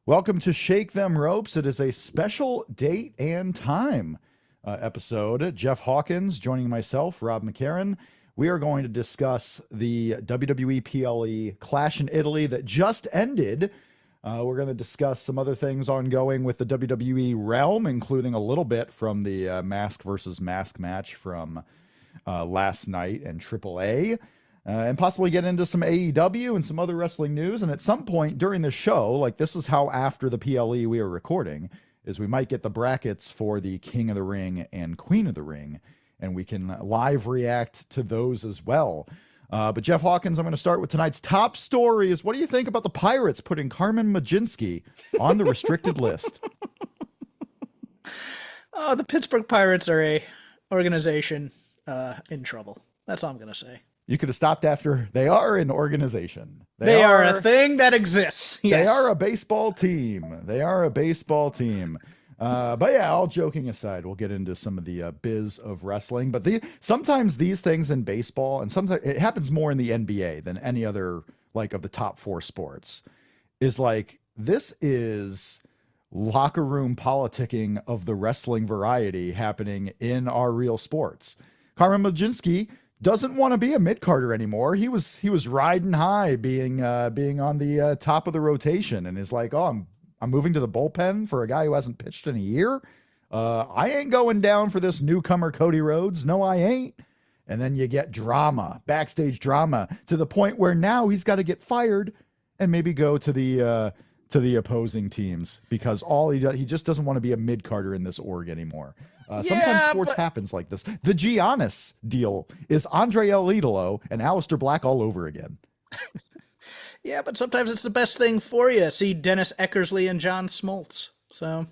Welcome to Shake Them Ropes. It is a special date and time episode. Jeff Hawkins joining myself, Rob McCarran. We are going to discuss the WWE PLE Clash in Italy that just ended. We're going to discuss some other things ongoing with the WWE realm, including a little bit from the mask versus mask match from last night and AAA. And possibly get into some AEW and some other wrestling news. And at some point during the show, like this is how after the PLE we are recording, is we might get the brackets for the King of the Ring and Queen of the Ring. And we can live react to those as well. But Jeff Hawkins, I'm going to start with tonight's top stories. What do you think about the Pirates putting Carmen Mlodzinski on the restricted list? Oh, the Pittsburgh Pirates are a organization in trouble. That's all I'm going to say. You could have stopped after they are an organization. They are a thing that exists. Yes. They are a baseball team. They are a baseball team. But yeah, all joking aside, we'll get into some of the biz of wrestling. But sometimes these things in baseball, and sometimes it happens more in the NBA than any other, like of the top four sports, is like this is locker room politicking of the wrestling variety happening in our real sports. Carmen Mlodzinski doesn't want to be a mid-carder anymore. He was riding high, being on the top of the rotation, and is like, oh, I'm moving to the bullpen for a guy who hasn't pitched in a year. I ain't going down for this newcomer Cody Rhodes. No, I ain't. And then you get drama, backstage drama, to the point where now he's got to get fired and maybe go to the opposing teams because he just doesn't want to be a mid-carder in this org anymore. Sometimes sports happens like this. The Giannis deal is Andre El Idolo and Aleister Black all over again. Yeah, but sometimes it's the best thing for you. See Dennis Eckersley and John Smoltz. So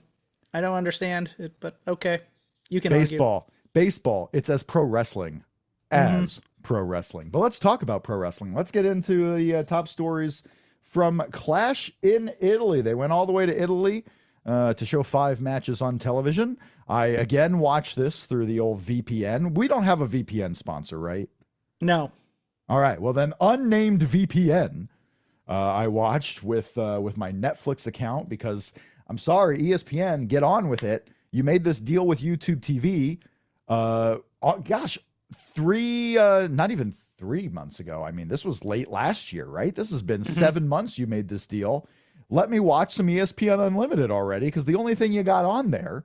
I don't understand it, but okay. You can Baseball. It's as pro wrestling as pro wrestling. But let's talk about pro wrestling. Let's get into the top stories from Clash in Italy. They went all the way to Italy to show 5 matches on television. I, again, watched this through the old VPN. We don't have a VPN sponsor, right? No. All right. Well, then, unnamed VPN, I watched with my Netflix account because, I'm sorry, ESPN, get on with it. You made this deal with YouTube TV. Not even 3 months ago. I mean, this was late last year, right? This has been 7 months you made this deal. Let me watch some ESPN Unlimited already, because the only thing you got on there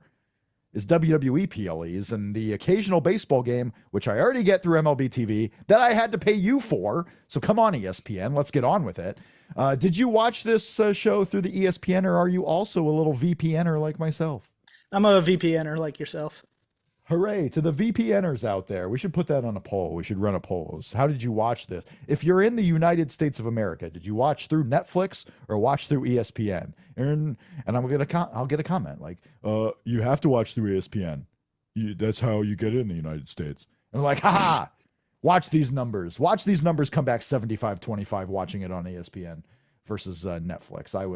is WWE PLEs and the occasional baseball game, which I already get through MLB TV, that I had to pay you for. So come on, ESPN, let's get on with it. Did you watch this show through the ESPN, or are you also a little VPNer like myself? I'm a VPNer like yourself. Hooray to the VPNers out there. We should put that on a poll. We should run a poll. How did you watch this? If you're in the United States of America, did you watch through Netflix or watch through ESPN? And I'll get a comment like, you have to watch through ESPN. That's how you get in the United States. And I'm like, haha, watch these numbers. Watch these numbers come back 75-25 watching it on ESPN versus Netflix. I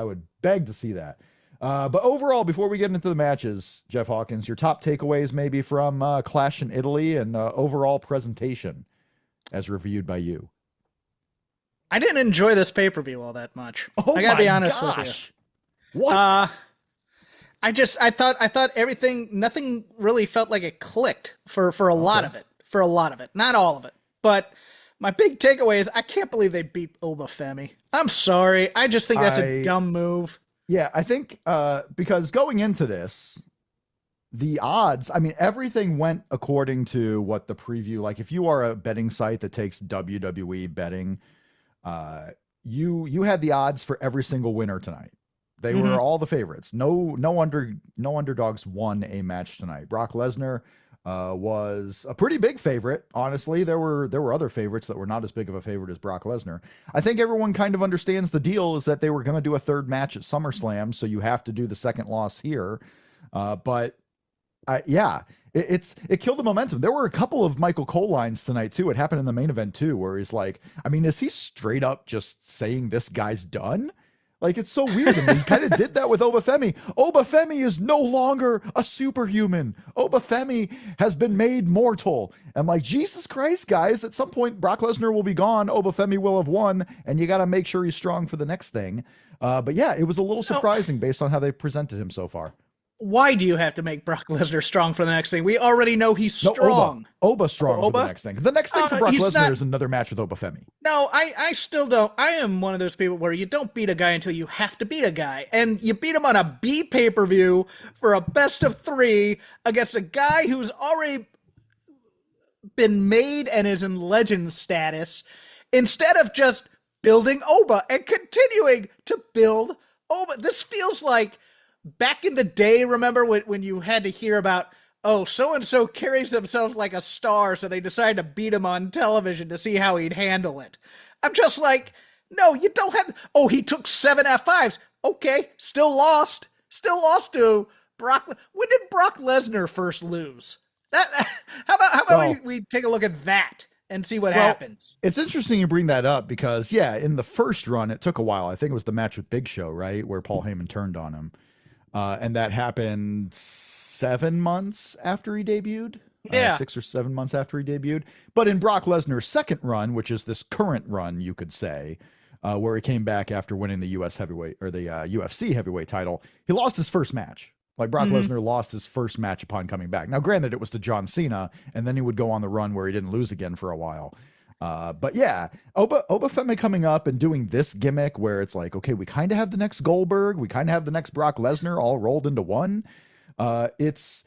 would beg to see that. But overall, before we get into the matches, Jeff Hawkins, your top takeaways maybe from Clash in Italy and overall presentation as reviewed by you. I didn't enjoy this pay-per-view all that much. Oh, I gotta be honest with you. What? I thought nothing really felt like it clicked for a lot of it. For a lot of it. Not all of it. But my big takeaway is I can't believe they beat Obafemi. I'm sorry. I just think that's a dumb move. Yeah, I think because going into this, the odds, I mean, everything went according to what the preview, like if you are a betting site that takes WWE betting, you had the odds for every single winner tonight. They were all the favorites. No underdogs won a match tonight. Brock Lesnar was a pretty big favorite. Honestly, there were other favorites that were not as big of a favorite as Brock Lesnar. I think everyone kind of understands the deal is that they were going to do a third match at SummerSlam, so you have to do the second loss here. But it killed the momentum. There were a couple of Michael Cole lines tonight too. It happened in the main event too, where he's like, I mean, is he straight up just saying this guy's done? Like, it's so weird. And he kind of did that with Obafemi. Obafemi is no longer a superhuman. Obafemi has been made mortal. I'm like, Jesus Christ, guys, at some point, Brock Lesnar will be gone. Obafemi will have won, and you got to make sure he's strong for the next thing. But yeah, it was a little surprising based on how they presented him so far. Why do you have to make Brock Lesnar strong for the next thing? We already know he's strong. Oba strong for Oba? the next thing. The next thing for Brock he's Lesnar not- is another match with Obafemi. No, I still don't. I am one of those people where you don't beat a guy until you have to beat a guy. And you beat him on a B pay-per-view for a best of 3 against a guy who's already been made and is in legend status, instead of just building Oba and continuing to build Oba. This feels like back in the day, remember when you had to hear about, oh, so-and-so carries themselves like a star, so they decided to beat him on television to see how he'd handle it. I'm just like, no, you don't have, oh, he took 7 F5s. Okay, still lost. Still lost to Brock. When did Brock Lesnar first lose? How about we take a look at that and see what happens? It's interesting you bring that up because, yeah, in the first run, it took a while. I think it was the match with Big Show, right, where Paul Heyman turned on him. And that happened 7 months after he debuted. Yeah. 6 or 7 months after he debuted. But in Brock Lesnar's second run, which is this current run, you could say, where he came back after winning the US heavyweight or the UFC heavyweight title, he lost his first match. Like Brock Lesnar lost his first match upon coming back. Now, granted, it was to John Cena, and then he would go on the run where he didn't lose again for a while. But yeah, Obafemi coming up and doing this gimmick where it's like, okay, we kind of have the next Goldberg, we kind of have the next Brock Lesnar all rolled into one. It's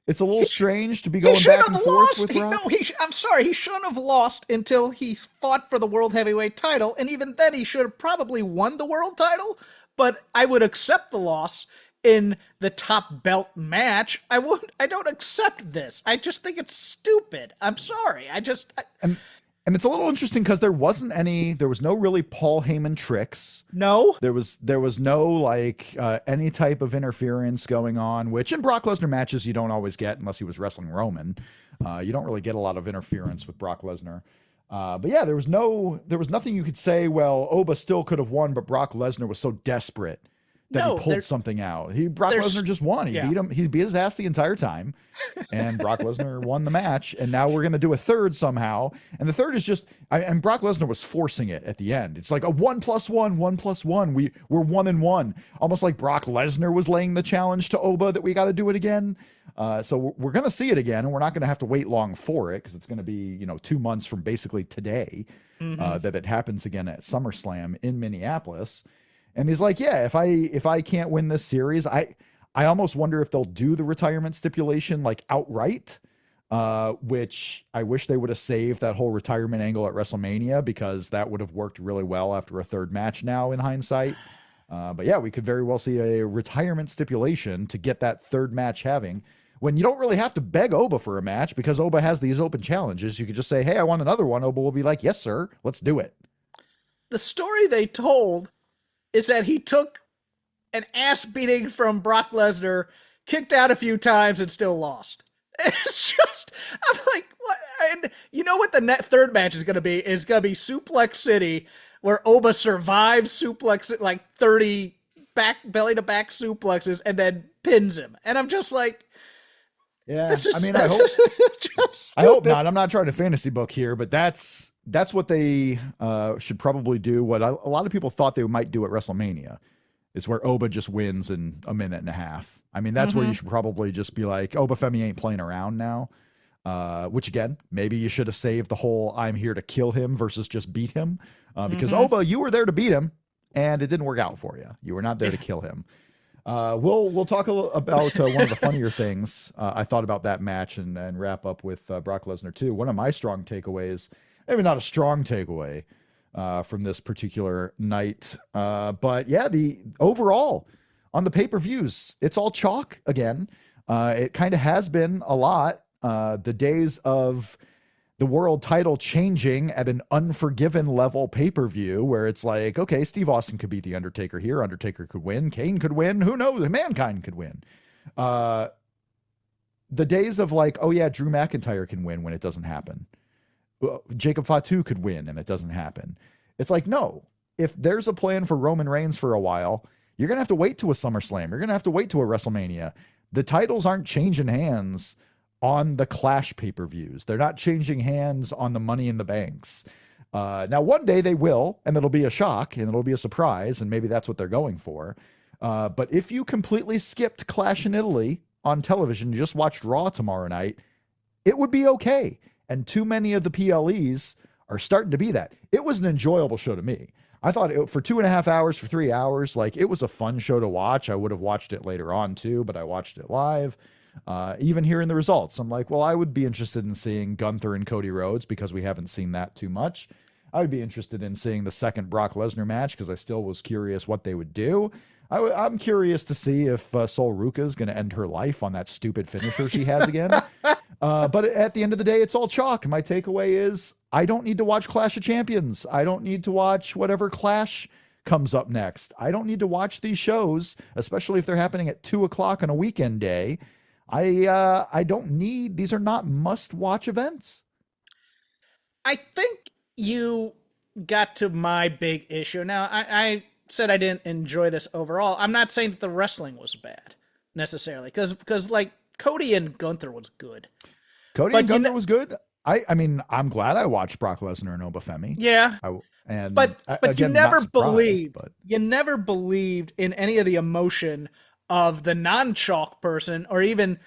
a little strange to be going back and forth with Brock. I'm sorry, he shouldn't have lost until he fought for the World Heavyweight title, and even then he should have probably won the world title, but I would accept the loss in the top belt match. I don't accept this. I just think it's stupid. I'm sorry. And it's a little interesting because there was no really Paul Heyman tricks. No. There was no like any type of interference going on, which in Brock Lesnar matches you don't always get unless he was wrestling Roman. You don't really get a lot of interference with Brock Lesnar. But yeah, there was nothing you could say, well, Oba still could have won, but Brock Lesnar was so desperate that he pulled something out. Brock Lesnar just won. He beat him. He beat his ass the entire time, and Brock Lesnar won the match. And now we're going to do a third somehow. And the third is just, and Brock Lesnar was forcing it at the end. It's like a 1+1, 1+1. We're 1-1. Almost like Brock Lesnar was laying the challenge to Oba that we got to do it again. So we're going to see it again, and we're not going to have to wait long for it because it's going to be 2 months from basically today that it happens again at SummerSlam in Minneapolis. And he's like, yeah, if I can't win this series, I almost wonder if they'll do the retirement stipulation like outright, which I wish they would have saved that whole retirement angle at WrestleMania because that would have worked really well after a third match now in hindsight. But yeah, we could very well see a retirement stipulation to get that third match having when you don't really have to beg Oba for a match because Oba has these open challenges. You could just say, hey, I want another one. Oba will be like, yes, sir, let's do it. The story they told is that he took an ass beating from Brock Lesnar, kicked out a few times, and still lost. It's just, I'm like, what? And you know what the third match is going to be? It's going to be Suplex City, where Oba survives suplex, like 30 belly to back suplexes, and then pins him. And I'm just like, yeah, I hope not. I'm not trying to fantasy book here, but that's what they should probably do. What a lot of people thought they might do at WrestleMania is where Oba just wins in a minute and a half. I mean, that's where you should probably just be like, Obafemi ain't playing around now. Which again, maybe you should have saved the whole I'm here to kill him versus just beat him. Because Oba, you were there to beat him, and it didn't work out for you. You were not there to kill him. We'll talk about one of the funnier things I thought about that match and wrap up with Brock Lesnar too. One of my strong takeaways, maybe not a strong takeaway from this particular night, but yeah, the overall on the pay-per-views, it's all chalk again. It kind of has been a lot. The days of the world title changing at an Unforgiven level pay-per-view where it's like, okay, Steve Austin could beat The Undertaker here. Undertaker could win. Kane could win. Who knows? Mankind could win. The days of like, oh yeah, Drew McIntyre can win when it doesn't happen. Jacob Fatu could win and it doesn't happen. It's like, no, if there's a plan for Roman Reigns for a while, you're going to have to wait to a SummerSlam. You're going to have to wait to a WrestleMania. The titles aren't changing hands on the Clash pay-per-views. They're not changing hands on the Money in the Banks. Now, one day they will, and it'll be a shock, and it'll be a surprise, and maybe that's what they're going for. But if you completely skipped Clash in Italy on television, you just watched Raw tomorrow night, it would be okay. And too many of the PLEs are starting to be that. It was an enjoyable show to me. I thought for 2.5 hours, for 3 hours, like it was a fun show to watch. I would have watched it later on too, but I watched it live. Even hearing the results, I'm like, well, I would be interested in seeing Gunther and Cody Rhodes because we haven't seen that too much. I would be interested in seeing the second Brock Lesnar match because I still was curious what they would do. I'm curious to see if Sol Ruca is going to end her life on that stupid finisher she has again. But at the end of the day, it's all chalk. My takeaway is I don't need to watch Clash of Champions. I don't need to watch whatever Clash comes up next. I don't need to watch these shows, especially if they're happening at 2:00 on a weekend day. I don't need, these are not must-watch events. I think you got to my big issue. Now, I said I didn't enjoy this overall. I'm not saying that the wrestling was bad necessarily, because like Cody and Gunther was good. Cody and Gunther was good. I mean, I'm glad I watched Brock Lesnar and Obafemi. Yeah. But again, you never believed. You never believed in any of the emotion of the non-chalk person, or even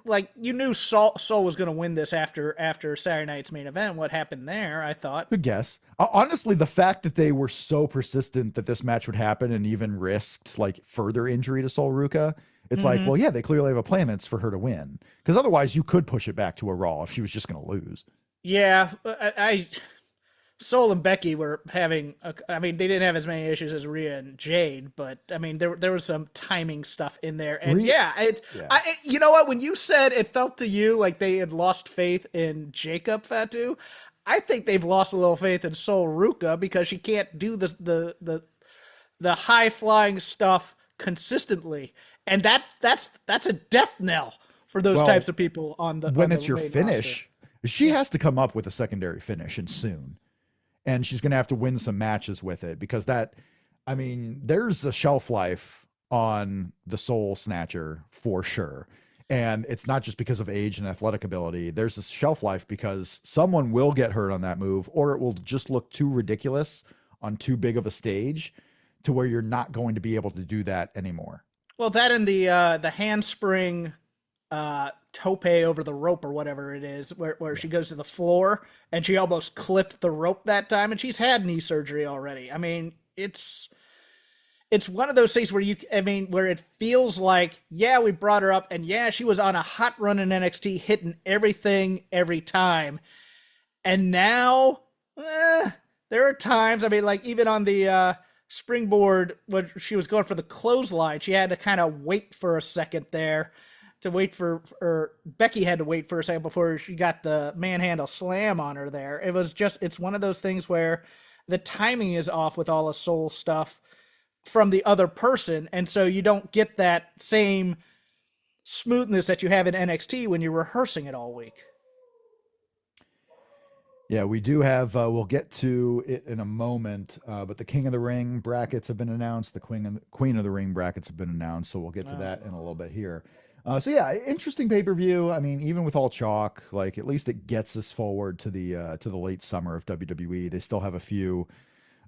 like you knew Sol was going to win this after Saturday night's main event. What happened there? I thought. Good guess. Honestly, the fact that they were so persistent that this match would happen and even risked like further injury to Sol Ruca, it's like, well, yeah, they clearly have a plan that's for her to win. Because otherwise, you could push it back to a Raw if she was just going to lose. Yeah, Sol and Becky were having, I mean, they didn't have as many issues as Rhea and Jade, but I mean, there was some timing stuff in there. And you know what? When you said it felt to you like they had lost faith in Jacob Fatu, I think they've lost a little faith in Sol Ruca because she can't do the high flying stuff consistently. And that's a death knell for those types of people when it's your finish. Roster. She has to come up with a secondary finish and soon. And she's going to have to win some matches with it because there's a shelf life on the Soul Snatcher for sure. And it's not just because of age and athletic ability. There's a shelf life because someone will get hurt on that move, or it will just look too ridiculous on too big of a stage to where you're not going to be able to do that anymore. Well, that and the handspring tope over the rope or whatever it is, where she goes to the floor and she almost clipped the rope that time, and she's had knee surgery already. I mean, it's one of those things where where it feels like, yeah, we brought her up, and yeah, she was on a hot run in NXT, hitting everything every time, and now there are times, I mean, like even on the springboard when she was going for the clothesline, she had to kind of wait for a second there. Becky had to wait for a second before she got the manhandle slam on her there. It's one of those things where the timing is off with all the Soul stuff from the other person. And so you don't get that same smoothness that you have in NXT when you're rehearsing it all week. Yeah, we do have, we'll get to it in a moment, but the King of the Ring brackets have been announced. The Queen of the Ring brackets have been announced. So we'll get to that in a little bit here. So yeah, interesting pay-per-view. I mean, even with all chalk, like at least it gets us forward to the late summer of WWE. They still have a few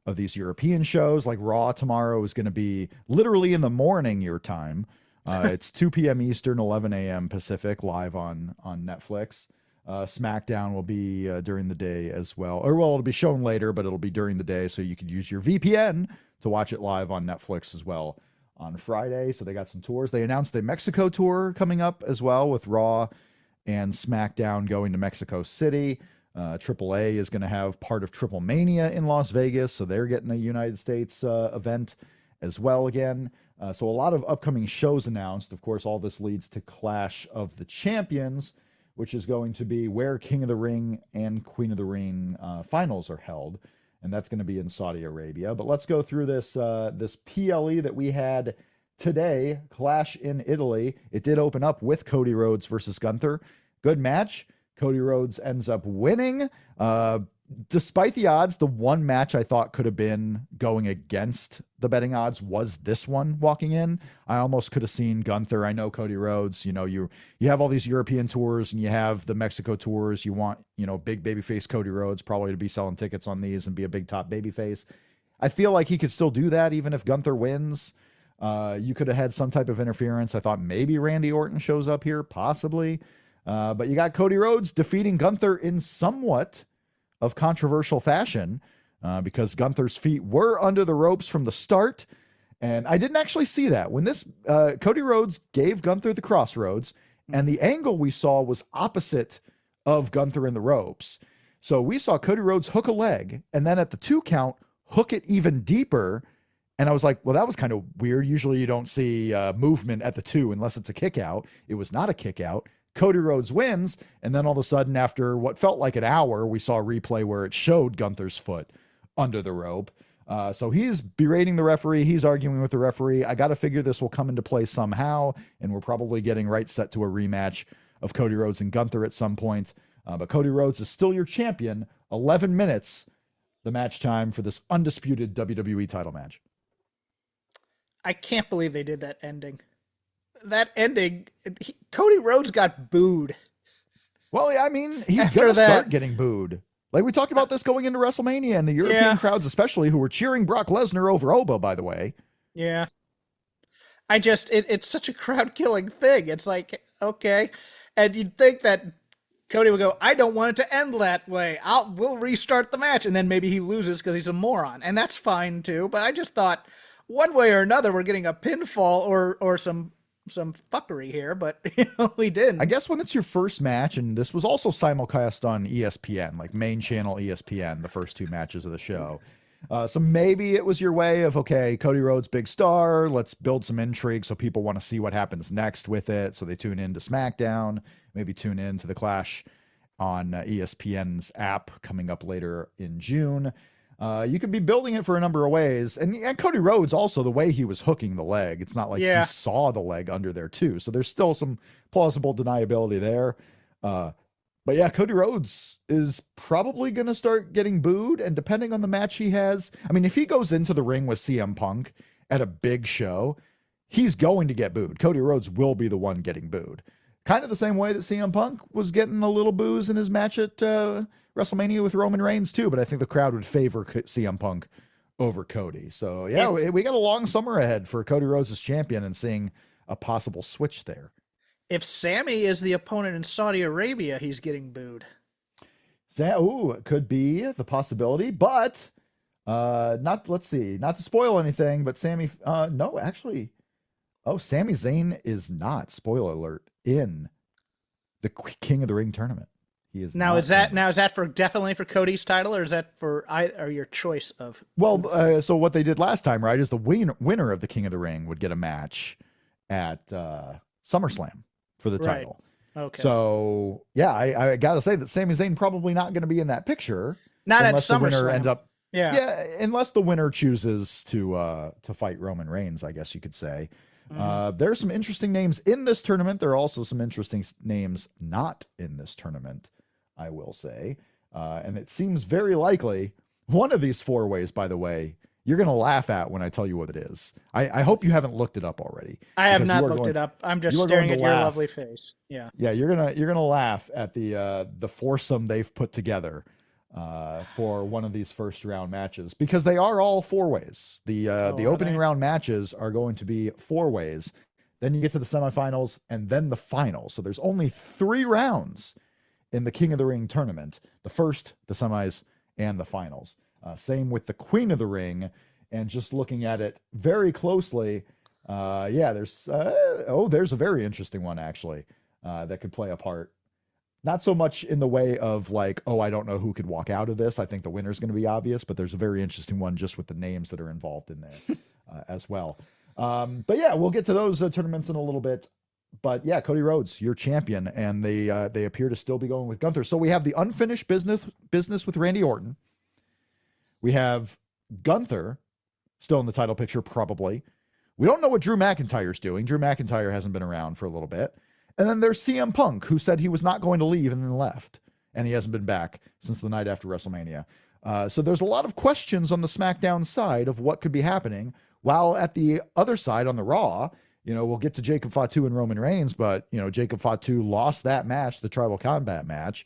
of these European shows, like Raw tomorrow is going to be literally in the morning your time. It's 2 p.m. Eastern, 11 a.m. Pacific, live on Netflix. SmackDown will be during the day as well. Or well, it'll be shown later, but it'll be during the day, so you could use your VPN to watch it live on Netflix as well. On Friday, so they got some tours. They announced a Mexico tour coming up as well, with Raw and SmackDown going to Mexico City. AAA is going to have part of Triple Mania in Las Vegas, so they're getting a United States event as well again. So a lot of upcoming shows announced. Of course, all this leads to Clash of the Champions, which is going to be where King of the Ring and Queen of the Ring finals are held. And that's going to be in Saudi Arabia. But let's go through this PLE that we had today, Clash in Italy. It did open up with Cody Rhodes versus Gunther. Good match. Cody Rhodes ends up winning. despite the odds, the one match I thought could have been going against the betting odds was this one walking in. I almost could have seen Gunther. I know Cody Rhodes, you have all these European tours and you have the Mexico tours. You want, big babyface Cody Rhodes probably to be selling tickets on these and be a big top babyface. I feel like he could still do that even if Gunther wins. You could have had some type of interference. I thought maybe Randy Orton shows up here, possibly. But you got Cody Rhodes defeating Gunther in somewhat of controversial fashion because Gunther's feet were under the ropes from the start. And I didn't actually see that. When this Cody Rhodes gave Gunther the crossroads, and the angle we saw was opposite of Gunther in the ropes. So we saw Cody Rhodes hook a leg, and then at the 2 count, hook it even deeper. And I was like, well, that was kind of weird. Usually you don't see movement at the 2 unless it's a kick out. It was not a kick out. Cody Rhodes wins, and then all of a sudden, after what felt like an hour, we saw a replay where it showed Gunther's foot under the rope. So he's berating the referee. He's arguing with the referee. I got to figure this will come into play somehow, and we're probably getting right set to a rematch of Cody Rhodes and Gunther at some point. But Cody Rhodes is still your champion. 11 minutes, the match time for this undisputed WWE title match. I can't believe they did that ending. That ending, Cody Rhodes got booed. Well, I mean, he's going to start getting booed. Like we talked about this going into WrestleMania and the European crowds, especially, who were cheering Brock Lesnar over Oba, by the way. Yeah. It's such a crowd killing thing. It's like, okay. And you'd think that Cody would go, I don't want it to end that way. We'll restart the match. And then maybe he loses because he's a moron. And that's fine too. But I just thought one way or another, we're getting a pinfall or some fuckery here, but we didn't. I guess when it's your first match, and this was also simulcast on ESPN, like main channel ESPN, the first 2 matches of the show. So maybe it was your way of, okay, Cody Rhodes, big star, let's build some intrigue so people want to see what happens next with it. So they tune in to SmackDown, maybe tune in to the Clash on ESPN's app coming up later in June. You could be building it for a number of ways. And Cody Rhodes, also the way he was hooking the leg, it's not like he saw the leg under there too. So there's still some plausible deniability there. But yeah, Cody Rhodes is probably going to start getting booed. And depending on the match he has, I mean, if he goes into the ring with CM Punk at a big show, he's going to get booed. Cody Rhodes will be the one getting booed. Kind of the same way that CM Punk was getting a little boos in his match at WrestleMania with Roman Reigns too, but I think the crowd would favor CM Punk over Cody. So yeah, we got a long summer ahead for Cody Rhodes as champion and seeing a possible switch there. If Sammy is the opponent in Saudi Arabia, he's getting booed. It could be the possibility, but let's see, not to spoil anything, but Sami Zayn is not, spoiler alert, in the King of the Ring tournament. He is now. Is that for definitely for Cody's title, or is that for your choice of? Well, so what they did last time, right, is the winner of the King of the Ring would get a match at SummerSlam for the title. Okay. So yeah, I got to say that Sami Zayn probably not going to be in that picture. Not unless at SummerSlam. The winner end up. Yeah, unless the winner chooses to fight Roman Reigns, I guess you could say. There's some interesting names in this tournament. There are also some interesting names not in this tournament, I will say. And it seems very likely one of these 4 ways, by the way, you're going to laugh at when I tell you what it is. I hope you haven't looked it up already. I have not looked it up. I'm just staring at your lovely face. Yeah. Yeah, you're gonna laugh at the foursome they've put together for one of these first round matches, because they are all 4 ways. The opening round matches are going to be 4 ways. Then you get to the semifinals and then the finals. So there's only 3 rounds in the King of the Ring tournament: the first, the semis, and the finals. Same with the Queen of the Ring. And just looking at it very closely, there's a very interesting one actually that could play a part. Not so much in the way of like, I don't know who could walk out of this. I think the winner's going to be obvious, but there's a very interesting one just with the names that are involved in there as well. But yeah, we'll get to those tournaments in a little bit. But yeah, Cody Rhodes, your champion, and they appear to still be going with Gunther. So we have the unfinished business with Randy Orton. We have Gunther still in the title picture, probably. We don't know what Drew McIntyre's doing. Drew McIntyre hasn't been around for a little bit. And then there's CM Punk, who said he was not going to leave and then left. and he hasn't been back since the night after WrestleMania. So there's a lot of questions on the SmackDown side of what could be happening, while at the other side on the Raw, we'll get to Jacob Fatu and Roman Reigns, but, Jacob Fatu lost that match, the Tribal Combat match.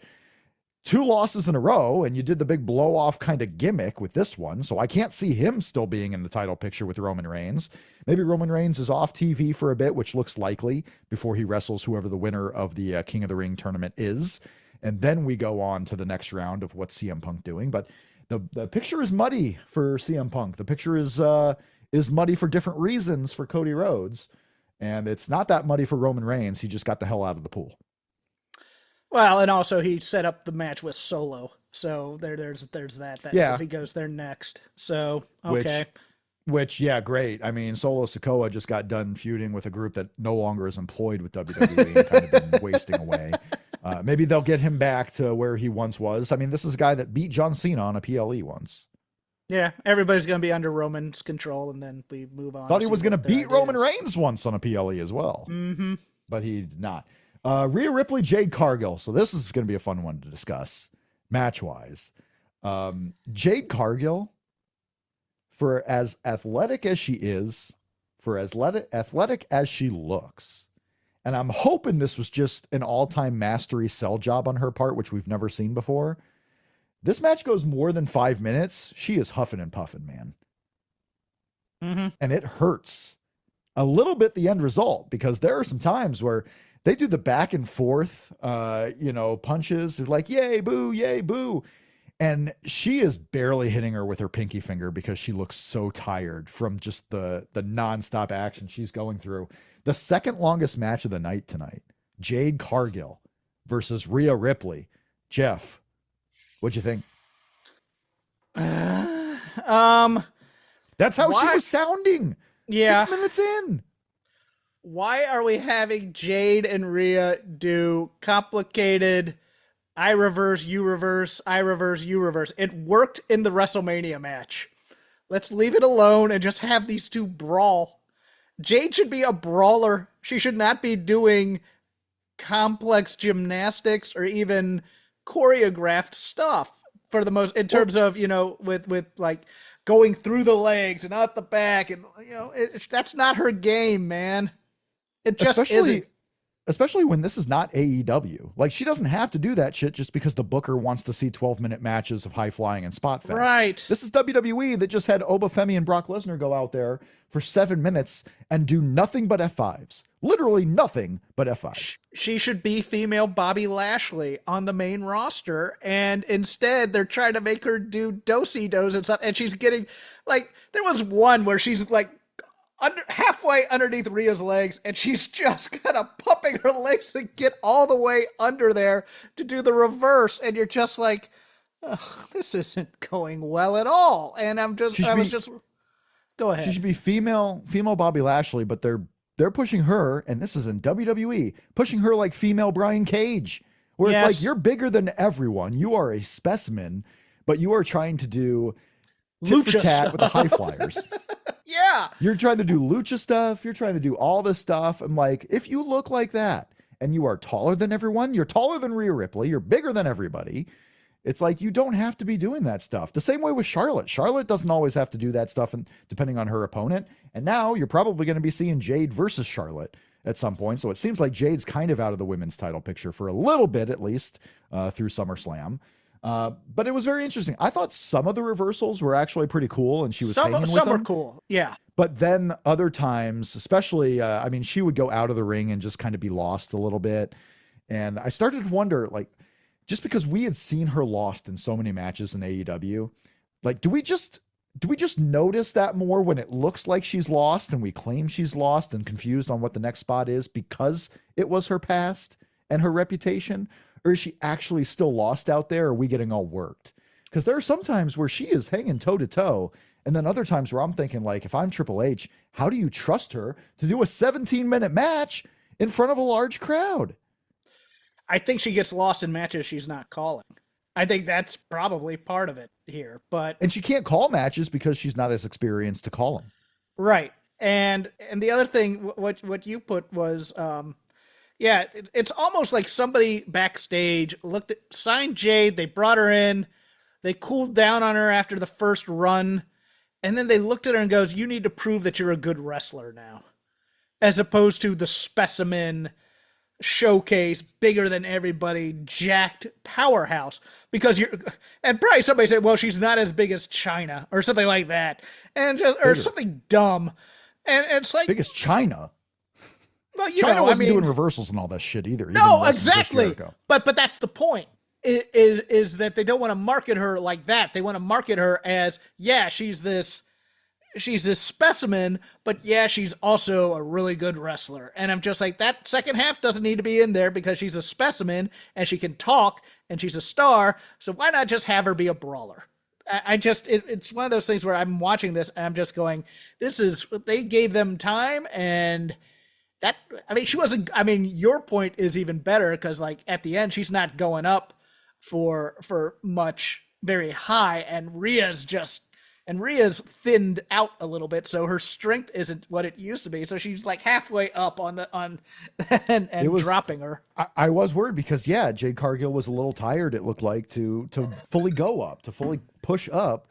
2 losses in a row, and you did the big blow-off kind of gimmick with this one, so I can't see him still being in the title picture with Roman Reigns. Maybe Roman Reigns is off TV for a bit, which looks likely, before he wrestles whoever the winner of the King of the Ring tournament is, and then we go on to the next round of what's CM Punk doing. But the picture is muddy for CM Punk. The picture is muddy for different reasons for Cody Rhodes, and it's not that muddy for Roman Reigns. He just got the hell out of the pool. Well, and also he set up the match with Solo, so there's that. Yeah, he goes there next. So okay, which yeah, great. I mean, Solo Sikoa just got done feuding with a group that no longer is employed with WWE and kind of been wasting away. Maybe they'll get him back to where he once was. I mean, this is a guy that beat John Cena on a PLE once. Yeah, everybody's going to be under Roman's control, and then we move on. Thought he was going to beat Roman Reigns once on a PLE as well, but he did not. Rhea Ripley, Jade Cargill. So this is going to be a fun one to discuss match-wise. Jade Cargill, for as athletic as she is, for as athletic as she looks, and I'm hoping this was just an all-time mastery sell job on her part, which we've never seen before. This match goes more than 5 minutes. She is huffing and puffing, man. And it hurts a little bit, the end result, because there are some times where they do the back and forth, punches. They're like, yay, boo, yay, boo. And she is barely hitting her with her pinky finger because she looks so tired from just the nonstop action she's going through. The second longest match of the night tonight, Jade Cargill versus Rhea Ripley. Jeff, what'd you think? That's how she was sounding. Yeah. 6 minutes in. Why are we having Jade and Rhea do complicated I reverse, you reverse, I reverse, you reverse? It worked in the WrestleMania match. Let's leave it alone and just have these two brawl. Jade should be a brawler. She should not be doing complex gymnastics or even choreographed stuff for the most, in terms of, with like going through the legs and out the back. And, that's not her game, man. It just isn't. Especially when this is not AEW. Like, she doesn't have to do that shit just because the booker wants to see 12-minute matches of high flying and spot fest. Right. This is WWE that just had Obafemi and Brock Lesnar go out there for 7 minutes and do nothing but F5s. Literally nothing but F5s. She should be female Bobby Lashley on the main roster, and instead they're trying to make her do do-si-dos and stuff, and she's getting, like, there was one where she's like, halfway underneath Rhea's legs, and she's just kind of pumping her legs to get all the way under there to do the reverse, and you're just like, oh, this isn't going well at all. And go ahead. She should be female Bobby Lashley, but they're pushing her, and this is in WWE, pushing her like female Brian Cage, where it's like, you're bigger than everyone. You are a specimen, but you are trying to do tit for tat with the high flyers. Yeah. You're trying to do lucha stuff. You're trying to do all this stuff. I'm like, if you look like that and you are taller than everyone, you're taller than Rhea Ripley, you're bigger than everybody. It's like, you don't have to be doing that stuff. The same way with Charlotte. Charlotte doesn't always have to do that stuff, and depending on her opponent. And now you're probably going to be seeing Jade versus Charlotte at some point. So it seems like Jade's kind of out of the women's title picture for a little bit, at least, through SummerSlam. But it was very interesting. I thought some of the reversals were actually pretty cool, and she was hanging with them. Some were cool, yeah. But then other times, especially, she would go out of the ring and just kind of be lost a little bit. And I started to wonder, like, just because we had seen her lost in so many matches in AEW, like, do we just notice that more when it looks like she's lost and we claim she's lost and confused on what the next spot is because it was her past and her reputation? Or is she actually still lost out there? Or are we getting all worked? Because there are some times where she is hanging toe to toe. And then other times where I'm thinking, like, if I'm Triple H, how do you trust her to do a 17-minute match in front of a large crowd? I think she gets lost in matches she's not calling. I think that's probably part of it here. And she can't call matches because she's not as experienced to call them. Right. And the other thing, what you put was, Yeah, it's almost like somebody backstage signed Jade, they brought her in, they cooled down on her after the first run, and then they looked at her and goes, "You need to prove that you're a good wrestler now." As opposed to the specimen showcase, bigger than everybody, jacked powerhouse. Because and probably somebody said, well, she's not as big as China or something like that. And just, or something dumb. And it's like, Big as China. well, China wasn't doing reversals and all that shit either. No, exactly. But that's the point. Is that they don't want to market her like that. They want to market her as, yeah, she's this specimen, but yeah, she's also a really good wrestler. And I'm just like, that second half doesn't need to be in there because she's a specimen and she can talk and she's a star. So why not just have her be a brawler? It's one of those things where I'm watching this and I'm just going, they gave them time. And your point is even better because like at the end, she's not going up for much very high, and Rhea's thinned out a little bit, so her strength isn't what it used to be. So she's like halfway up and dropping her. I was worried because Jade Cargill was a little tired. It looked like to fully go up, to fully push up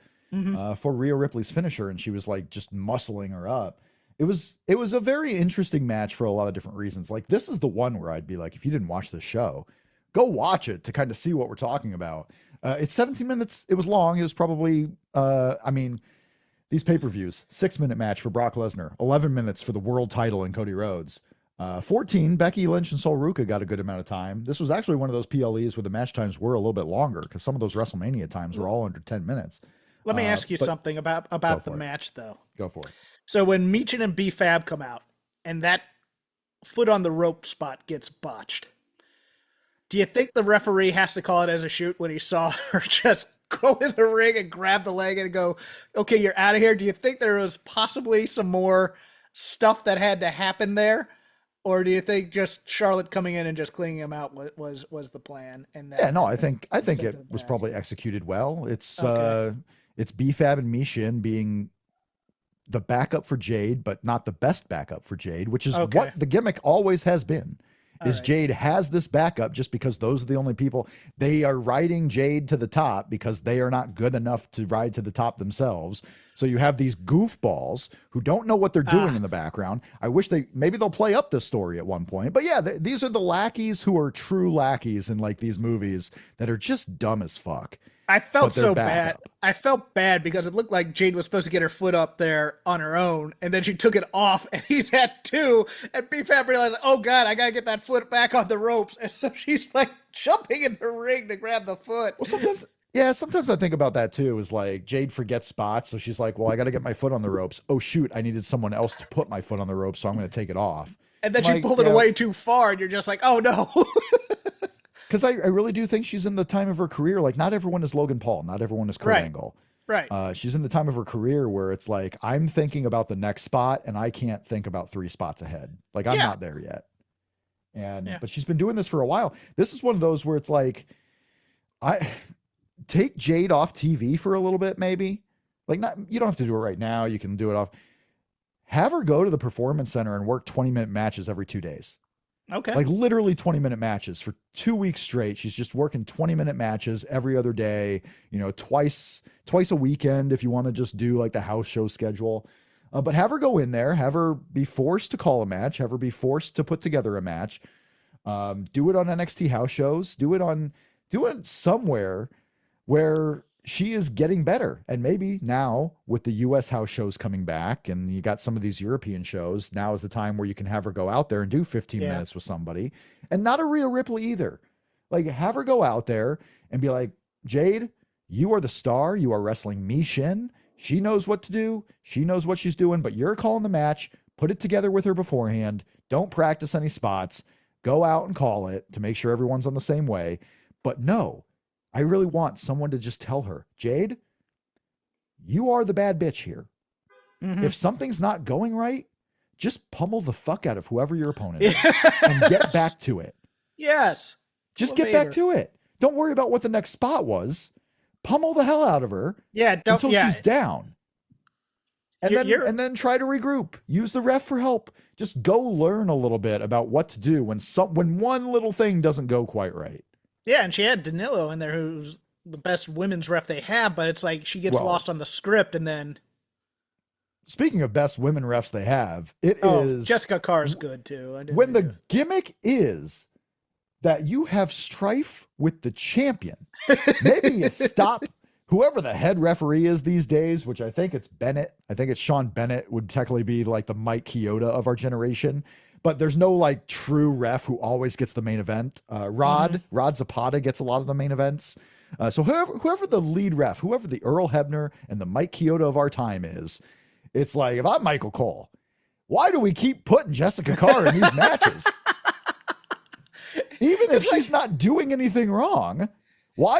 for Rhea Ripley's finisher, and she was like just muscling her up. It was a very interesting match for a lot of different reasons. Like this is the one where I'd be like, if you didn't watch the show, go watch it to kind of see what we're talking about. It's 17 minutes. It was long. It was probably, these pay-per-views, 6-minute match for Brock Lesnar, 11 minutes for the world title and Cody Rhodes. 14, Becky Lynch and Sol Ruca got a good amount of time. This was actually one of those PLEs where the match times were a little bit longer because some of those WrestleMania times were all under 10 minutes. Let me ask you something about the match, though. Go for it. So when Michin and B-Fab come out and that foot on the rope spot gets botched, do you think the referee has to call it as a shoot when he saw her just go in the ring and grab the leg and go, okay, you're out of here? Do you think there was possibly some more stuff that had to happen there? Or do you think just Charlotte coming in and just cleaning him out was the plan? And I think it was probably executed well. It's B-Fab and Michin being the backup for Jade, but not the best backup for Jade, which is what the gimmick always has been. Jade has this backup just because those are the only people. They are riding Jade to the top because they are not good enough to ride to the top themselves. So you have these goofballs who don't know what they're doing in the background. I wish maybe they'll play up this story at one point. But yeah, these are the lackeys who are true lackeys in like these movies that are just dumb as fuck. I felt so bad. I felt bad because it looked like Jade was supposed to get her foot up there on her own, and then she took it off, and he's at 2, and B-Fab realized, oh God, I gotta get that foot back on the ropes, and so she's like jumping in the ring to grab the foot. Well, sometimes I think about that too, is like Jade forgets spots, so she's like, well, I gotta get my foot on the ropes. Oh shoot, I needed someone else to put my foot on the ropes, so I'm gonna take it off. And then she pulled it away too far, and you're just like, oh no. Because I really do think she's in the time of her career. Like, not everyone is Logan Paul. Not everyone is Kurt Angle. Right. She's in the time of her career where it's like, I'm thinking about the next spot, and I can't think about 3 spots ahead. Like, I'm not there yet. But she's been doing this for a while. This is one of those where it's like, I take Jade off TV for a little bit, maybe. Like, you don't have to do it right now. You can do it off. Have her go to the Performance Center and work 20-minute matches every 2 days. Okay. Like literally 20-minute matches for 2 weeks straight. She's just working 20-minute matches every other day, twice a weekend if you want to just do like the house show schedule. But have her go in there, have her be forced to call a match, have her be forced to put together a match. Do it on NXT house shows, do it somewhere where she is getting better. And maybe now with the US house shows coming back and you got some of these European shows, now is the time where you can have her go out there and do 15 minutes with somebody. And not a Rhea Ripley either. Like, have her go out there and be like, Jade, you are the star. You are wrestling Michin. She knows what to do. She knows what she's doing, but you're calling the match. Put it together with her beforehand. Don't practice any spots. Go out and call it to make sure everyone's on the same way. But no, I really want someone to just tell her, Jade, you are the bad bitch here. Mm-hmm. If something's not going right, just pummel the fuck out of whoever your opponent is and get back to it. Yes. Just get back to it. Don't worry about what the next spot was. Pummel the hell out of her until she's down. You're and then try to regroup. Use the ref for help. Just go learn a little bit about what to do when one little thing doesn't go quite right. yeah, and she had Danilo in there, who's the best women's ref they have, but it's like she gets Well, lost on the script, and then speaking of best women refs they have, it is Jessica Carr's good too. when the gimmick is that you have strife with the champion. Maybe you stop whoever the head referee is these days, which I think it's Bennett. I think it's Sean Bennett would technically be like the Mike Chioda of our generation. But there's no like true ref who always gets the main event. Rod Zapata gets a lot of the main events. So whoever the lead ref, whoever the Earl Hebner and the Mike Chioda of our time is, it's like, if I'm Michael Cole, why do we keep putting Jessica Carr in these matches? Even if she's not doing anything wrong, why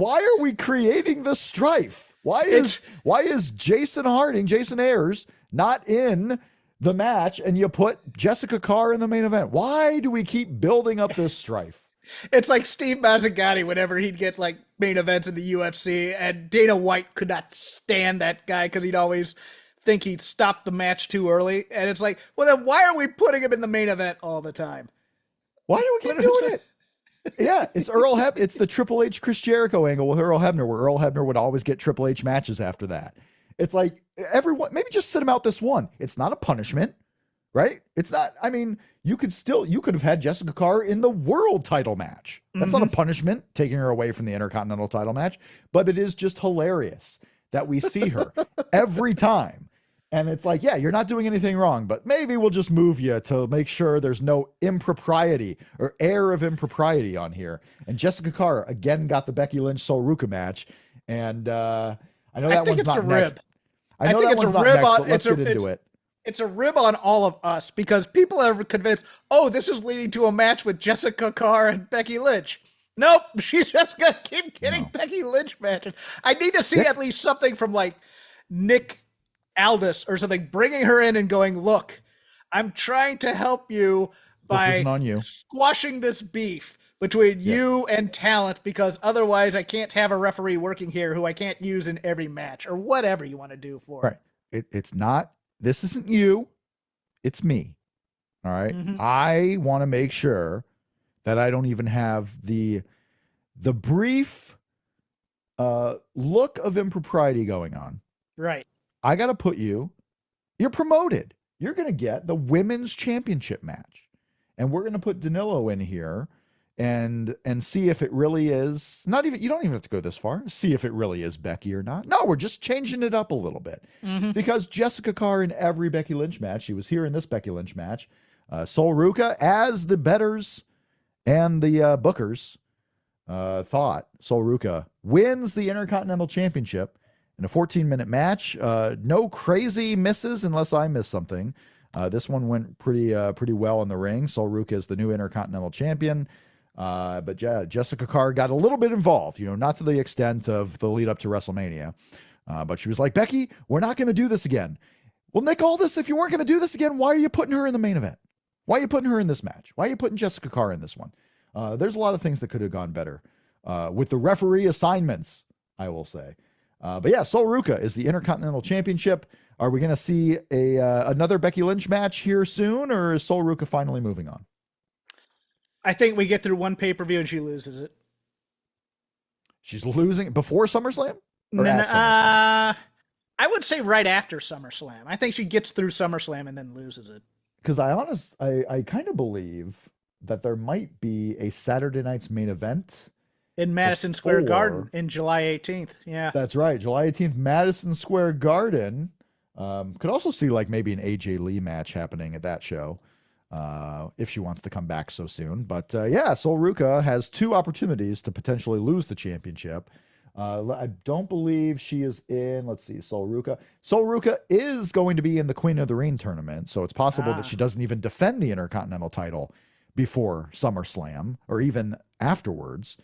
are we creating the strife? Why is Jason Ayers not in the match and you put Jessica Carr in the main event? Why do we keep building up this strife? It's like Steve Mazzagatti whenever he'd get like main events in the UFC, and Dana White could not stand that guy because he'd always think he'd stop the match too early. And it's like, well, then why are we putting him in the main event all the time? Why do we keep doing it? Yeah, it's it's the Triple H Chris Jericho angle with Earl Hebner, where Earl Hebner would always get Triple H matches after that. It's like, everyone, maybe just sit him out this one. It's not a punishment, right? It's not, I mean, you could have had Jessica Carr in the world title match. That's not a punishment, taking her away from the Intercontinental title match, but it is just hilarious that we see her every time. And it's like, yeah, you're not doing anything wrong, but maybe we'll just move you to make sure there's no impropriety or air of impropriety on here. And Jessica Carr again got the Becky Lynch Sol Ruca match. And I know that one's not next. I know that one's not next, but let's get into it. It's a rib on all of us because people are convinced, oh, this is leading to a match with Jessica Carr and Becky Lynch. Nope, she's just going to keep getting Becky Lynch matches. I need to see at least something from like Nick Aldis or something, bringing her in and going, look, I'm trying to help you by squashing this beef between you and talent, because otherwise I can't have a referee working here who I can't use in every match, or whatever you want to do for it. It's not, this isn't you, it's me. All right. I want to make sure that I don't even have the brief look of impropriety going on. Right. I got to put you're promoted. You're going to get the women's championship match. And we're going to put Danilo in here and see if it really is you don't even have to go this far. See if it really is Becky or not. No, we're just changing it up a little bit because Jessica Carr in every Becky Lynch match, she was here in this Becky Lynch match. Sol Ruca, as the bettors and the bookers thought, Sol Ruca wins the Intercontinental Championship in a 14-minute match. No crazy misses unless I miss something. This one went pretty well in the ring. Sol Ruca is the new Intercontinental Champion. But yeah, Jessica Carr got a little bit involved, not to the extent of the lead up to WrestleMania. But she was like, Becky, we're not going to do this again. Well, Nick Aldis, if you weren't going to do this again, why are you putting her in the main event? Why are you putting her in this match? Why are you putting Jessica Carr in this one? There's a lot of things that could have gone better with the referee assignments, I will say. But yeah, Sol Ruca is the Intercontinental Championship. Are we going to see another Becky Lynch match here soon, or is Sol Ruca finally moving on? I think we get through one pay-per-view and she loses it. She's losing before SummerSlam? Or at SummerSlam? I would say right after SummerSlam. I think she gets through SummerSlam and then loses it. Because I kind of believe that there might be a Saturday night's main event in Madison Square Garden in July 18th. Yeah. That's right. July 18th, Madison Square Garden. Could also see like maybe an AJ Lee match happening at that show. If she wants to come back so soon. But yeah, Sol Ruca has two opportunities to potentially lose the championship. I don't believe she is in, let's see, Sol Ruca. Sol Ruca is going to be in the Queen of the Ring tournament, so it's possible that she doesn't even defend the Intercontinental title before SummerSlam or even afterwards.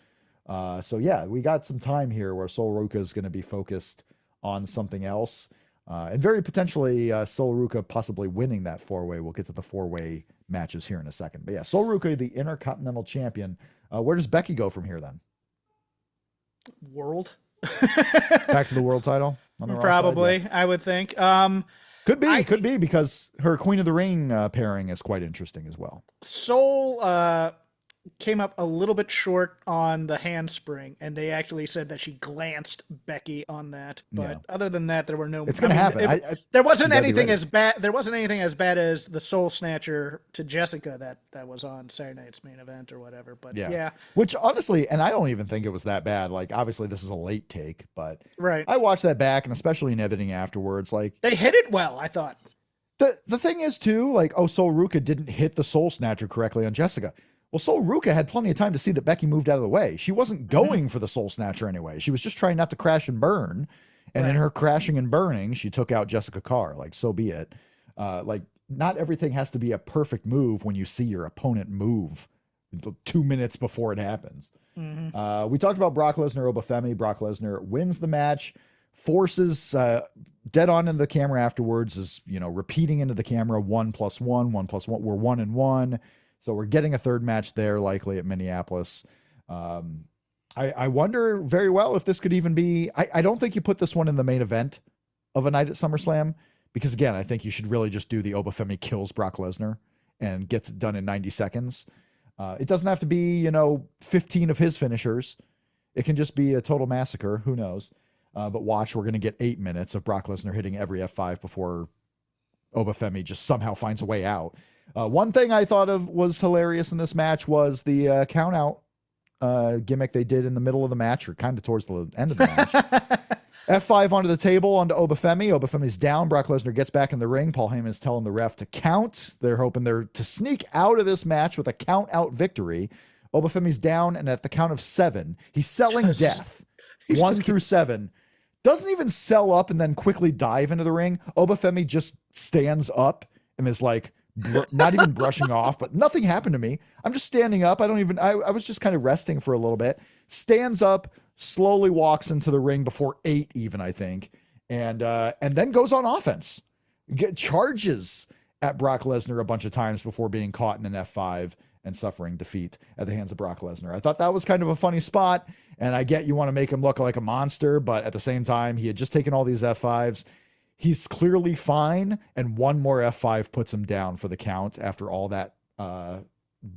So yeah, we got some time here where Sol Ruca is going to be focused on something else. And very potentially Sol Ruca possibly winning that four-way. We'll get to the four-way matches here in a second. But yeah, Sol Ruca, the Intercontinental Champion. Where does Becky go from here then? World. Back to the world title? on the Raw side, Probably, yeah. I would think. Could be because her Queen of the Ring pairing is quite interesting as well. Soul came up a little bit short on the handspring, and they actually said that she glanced Becky on that. But Yeah. other than that, there were no. It's gonna happen. There wasn't you gotta be anything ready. as bad. There wasn't anything as bad as the Soul Snatcher to Jessica that was on Saturday Night's Main Event or whatever. But yeah, Which honestly, and I don't even think it was that bad. Like, obviously, this is a late take, but right. I watched that back, and especially in editing afterwards, like They hit it well, I thought. the thing is too, like, oh, Sol Ruka didn't hit the Soul Snatcher correctly on Jessica. Well, Sol Ruka had plenty of time to see that Becky moved out of the way. She wasn't going for the Soul Snatcher anyway. She was just trying not to crash and burn. And in Right. her crashing and burning, she took out Jessica Carr. Like, so be it. Like, not everything has to be a perfect move when you see your opponent move 2 minutes before it happens. We talked about Brock Lesnar, Obafemi. Brock Lesnar wins the match, forces dead on into the camera afterwards, is, repeating into the camera 1 + 1, 1 + 1. We're 1 and 1. So we're getting a third match there, likely at Minneapolis. I wonder very well if this could even be. I don't think you put this one in the main event of a night at SummerSlam because, again, I think you should really just do the Obafemi kills Brock Lesnar and gets it done in 90 seconds. It doesn't have to be, 15 of his finishers. It can just be a total massacre. Who knows? But watch, we're going to get 8 minutes of Brock Lesnar hitting every F5 before Obafemi just somehow finds a way out. One thing I thought of was hilarious in this match was the count out gimmick they did in the middle of the match, or kind of towards the end of the match. F5 onto the table, onto Obafemi. Obafemi's down. Brock Lesnar gets back in the ring. Paul Heyman is telling the ref to count. They're hoping to sneak out of this match with a count out victory. Obafemi's down, and at the count of 7, he's selling death. 1 through 7. Doesn't even sell up and then quickly dive into the ring. Obafemi just stands up and is like, not even brushing off, but nothing happened to me. I'm just standing up. I was just kind of resting for a little bit. Stands up, slowly walks into the ring before 8 even, I think. And then goes on offense. Charges at Brock Lesnar a bunch of times before being caught in an F5 and suffering defeat at the hands of Brock Lesnar. I thought that was kind of a funny spot. And I get you want to make him look like a monster, but at the same time, he had just taken all these F5s. He's clearly fine, and one more F5 puts him down for the count after all that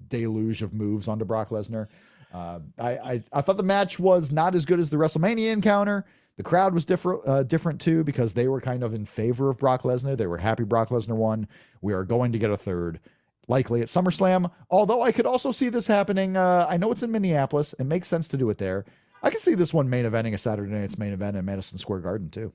deluge of moves onto Brock Lesnar. I thought the match was not as good as the WrestleMania encounter. The crowd was different too, because they were kind of in favor of Brock Lesnar. They were happy Brock Lesnar won. We are going to get a third, likely at SummerSlam. Although I could also see this happening. I know it's in Minneapolis. It makes sense to do it there. I can see this one main eventing a Saturday night's main event in Madison Square Garden too.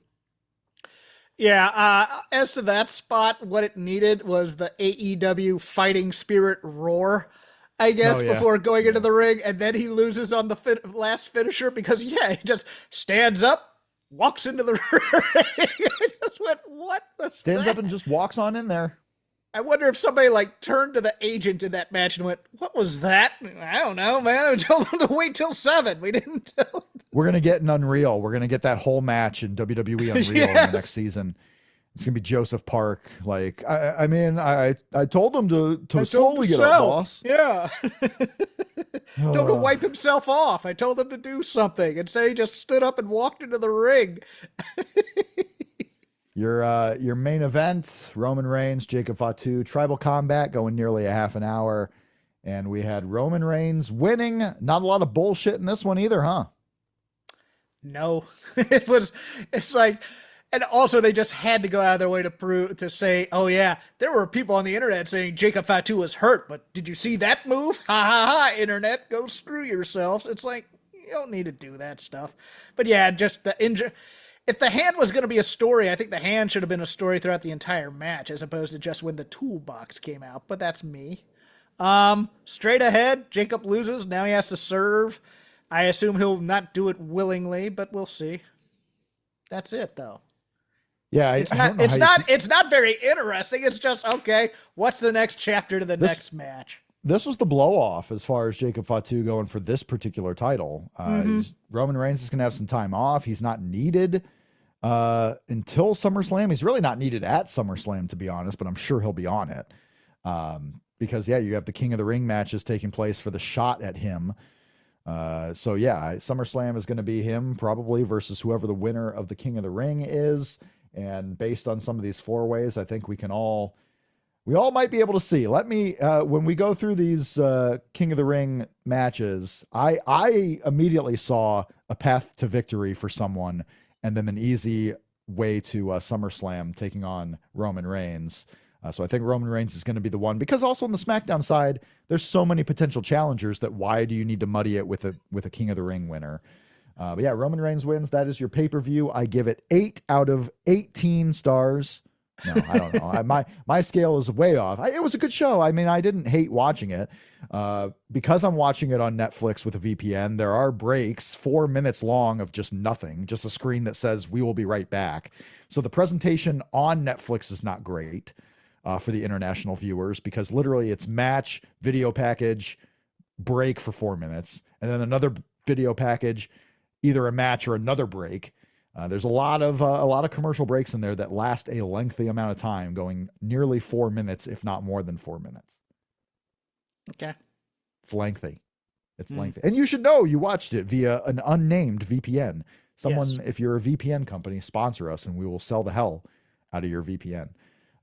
Yeah, as to that spot, what it needed was the AEW fighting spirit roar, I guess, before going into the ring, and then he loses on the last finisher because, he just stands up, walks into the ring. I just went, what was Stands that? up and just walks on in there. I wonder if somebody turned to the agent in that match and went, what was that? I don't know, man. I told them to wait till 7. We didn't tell them. We're going to get an Unreal. We're going to get that whole match in WWE Unreal in the next season. It's going to be Joseph Park. Like, I mean, I told him to slowly get up, boss. Yeah. Told him to wipe himself off. I told him to do something. Instead, he just stood up and walked into the ring. Your main event, Roman Reigns, Jacob Fatu, Tribal Combat going nearly a half an hour. And we had Roman Reigns winning. Not a lot of bullshit in this one either, huh? No. It's like, and also they just had to go out of their way to say, oh yeah, there were people on the internet saying Jacob Fatu was hurt, but did you see that move? Ha ha ha, internet, go screw yourselves. It's like, you don't need to do that stuff. But yeah, just the injury. If the hand was going to be a story, I think the hand should have been a story throughout the entire match, as opposed to just when the toolbox came out. But that's me. Straight ahead, Jacob loses. Now he has to serve. I assume he'll not do it willingly, but we'll see. That's it, though. Yeah, it's not very interesting. It's just, okay, what's the next chapter to the next match? This was the blow off as far as Jacob Fatu going for this particular title. Roman Reigns is going to have some time off. He's not needed until SummerSlam. He's really not needed at SummerSlam, to be honest, but I'm sure he'll be on it. Because, yeah, you have the King of the Ring matches taking place for the shot at him. So yeah, SummerSlam is going to be him probably versus whoever the winner of the King of the Ring is. And based on some of these four ways, I think we all might be able to see. Let me, when we go through these King of the Ring matches, I immediately saw a path to victory for someone, and then an easy way to SummerSlam taking on Roman Reigns. So I think Roman Reigns is going to be the one, because also on the SmackDown side, there's so many potential challengers that why do you need to muddy it with a King of the Ring winner? But yeah, Roman Reigns wins. That is your pay-per-view. I give it 8 out of 18 stars. No, I don't know. My scale is way off. It was a good show. I mean, I didn't hate watching it. Because I'm watching it on Netflix with a VPN, there are breaks, 4 minutes long of just nothing, just a screen that says we will be right back. So the presentation on Netflix is not great for the international viewers, because literally it's match, video package, break for 4 minutes, and then another video package, either a match or another break. There's a lot of commercial breaks in there that last a lengthy amount of time, going nearly 4 minutes, if not more than 4 minutes. Okay. It's lengthy. It's lengthy. And you should know you watched it via an unnamed VPN. Someone, Yes. if you're a VPN company, sponsor us and we will sell the hell out of your VPN.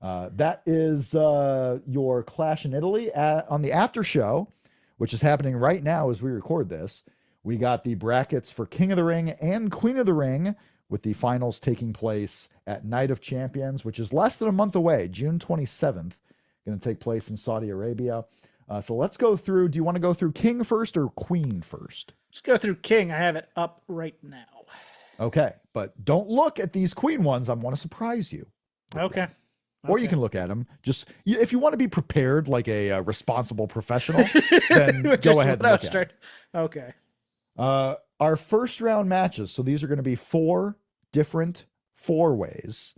That is your Clash in Italy. On the after show, which is happening right now as we record this, we got the brackets for King of the Ring and Queen of the Ring, with the finals taking place at Night of Champions, which is less than a month away, June 27th, going to take place in Saudi Arabia. So let's go through. Do you want to go through King first or Queen first? Let's go through King. I have it up right now. Okay, but don't look at these Queen ones. I want to surprise you. Okay. Or you can look at them. Just if you want to be prepared like a responsible professional, then go ahead and look at them. Okay. Our first round matches. So these are going to be 4 different 4-ways.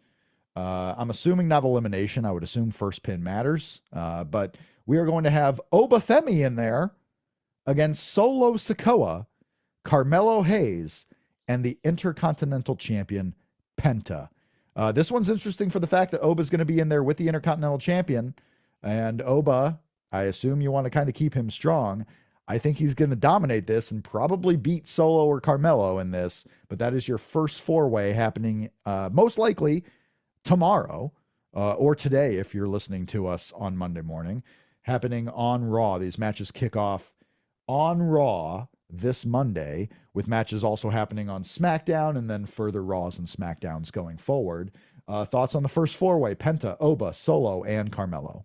I'm assuming not elimination. I would assume first pin matters. But we are going to have Obafemi in there against Solo Sikoa, Carmelo Hayes, and the Intercontinental Champion Penta. This one's interesting for the fact that Oba's going to be in there with the Intercontinental Champion. And Oba, I assume you want to kind of keep him strong. I think he's going to dominate this and probably beat Solo or Carmelo in this. But that is your first 4-way happening most likely tomorrow or today if you're listening to us on Monday morning, happening on Raw. These matches kick off on Raw this Monday, with matches also happening on SmackDown and then further Raws and SmackDowns going forward. Thoughts on the first 4-way: Penta, Oba, Solo, and Carmelo?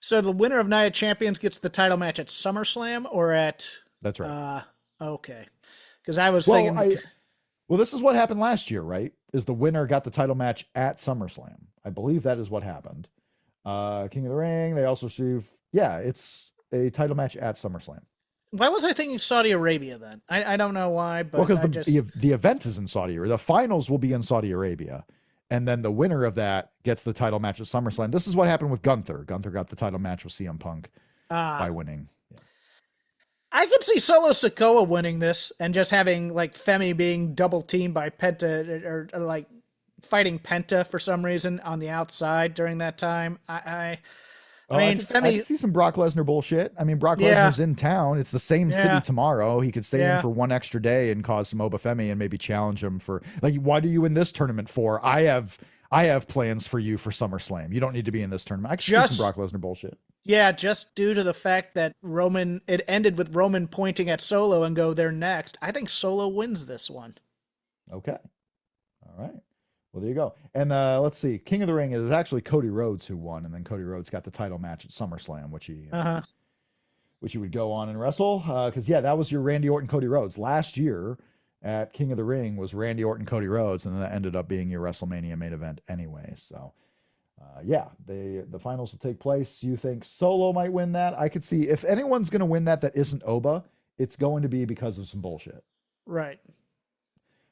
So the winner of Night of Champions gets the title match at SummerSlam or at... That's right. Okay. Because I was thinking... Well, this is what happened last year, right? Is the winner got the title match at SummerSlam. I believe that is what happened. King of the Ring, they also receive... Yeah, it's a title match at SummerSlam. Why was I thinking Saudi Arabia then? I don't know why, but... Well, because the event is in Saudi Arabia. The finals will be in Saudi Arabia. And then the winner of that gets the title match at SummerSlam. This is what happened with Gunther. Gunther got the title match with CM Punk by winning. Yeah. I could see Solo Sikoa winning this and just having like Femi being double teamed by Penta or like fighting Penta for some reason on the outside during that time. I mean, I could see some Brock Lesnar bullshit. I mean, Brock Lesnar's in town. It's the same city tomorrow. He could stay in for one extra day and cause some Obafemi and maybe challenge him for, like, what are you in this tournament for? I have plans for you for SummerSlam. You don't need to be in this tournament. I could see some Brock Lesnar bullshit. Yeah, just due to the fact that it ended with Roman pointing at Solo and go, they're next. I think Solo wins this one. Okay. All right. Well, there you go. And let's see. King of the Ring is actually Cody Rhodes who won, and then Cody Rhodes got the title match at SummerSlam, which he would go on and wrestle. Because that was your Randy Orton, Cody Rhodes. Last year at King of the Ring was Randy Orton, Cody Rhodes, and then that ended up being your WrestleMania main event anyway. So, the finals will take place. You think Solo might win that? I could see if anyone's going to win that isn't Oba, it's going to be because of some bullshit. Right.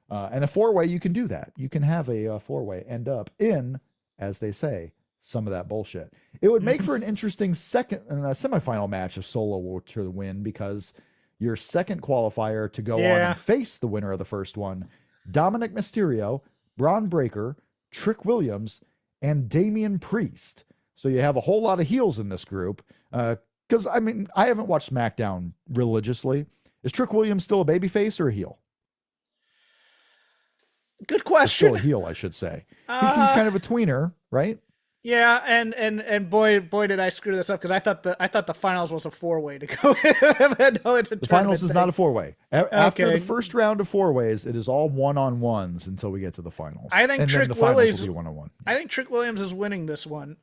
And a 4-way, you can do that. You can have a 4-way end up in, as they say, some of that bullshit. It would make for an interesting second semifinal match if Solo were to win, because your second qualifier to go on and face the winner of the first one, Dominic Mysterio, Braun Breaker, Trick Williams, and Damian Priest. So you have a whole lot of heels in this group. Going Because I mean, I haven't watched SmackDown religiously. Is Trick Williams still a babyface or a heel? Good Or question. still a heel, I should say. He's kind of a tweener, right? Yeah, and boy did I screw this up because I thought the finals was a 4-way to go. No, it's a The finals is not a 4-way. After Okay. the first round of 4-ways, it is all one-on-ones until we get to the finals. I think and Trick then the finals Williams- will be one-on-one. I think Trick Williams is winning this one.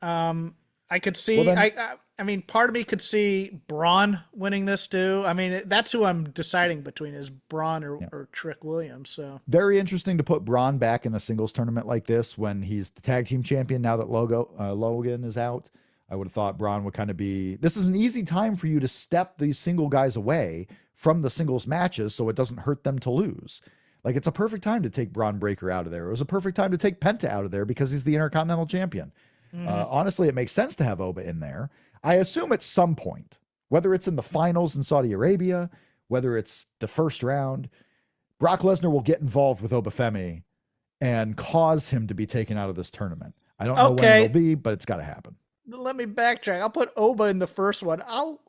I could see. Well, then- I mean, part of me could see Braun winning this too. I mean, that's who I'm deciding between is Braun or Trick Williams. So Very interesting to put Braun back in a singles tournament like this when he's the tag team champion now that Logan is out. I would have thought Braun would kind of be. This is an easy time for you to step these single guys away from the singles matches so it doesn't hurt them to lose. Like, it's a perfect time to take Braun Breaker out of there. It was a perfect time to take Penta out of there because he's the Intercontinental Champion. Honestly, it makes sense to have Oba in there. I assume at some point, whether it's in the finals in Saudi Arabia, whether it's the first round, Brock Lesnar will get involved with Obafemi and cause him to be taken out of this tournament. I don't know when Okay. it'll be, but it's got to happen. let me backtrack. I'll put Oba in the first one. I'll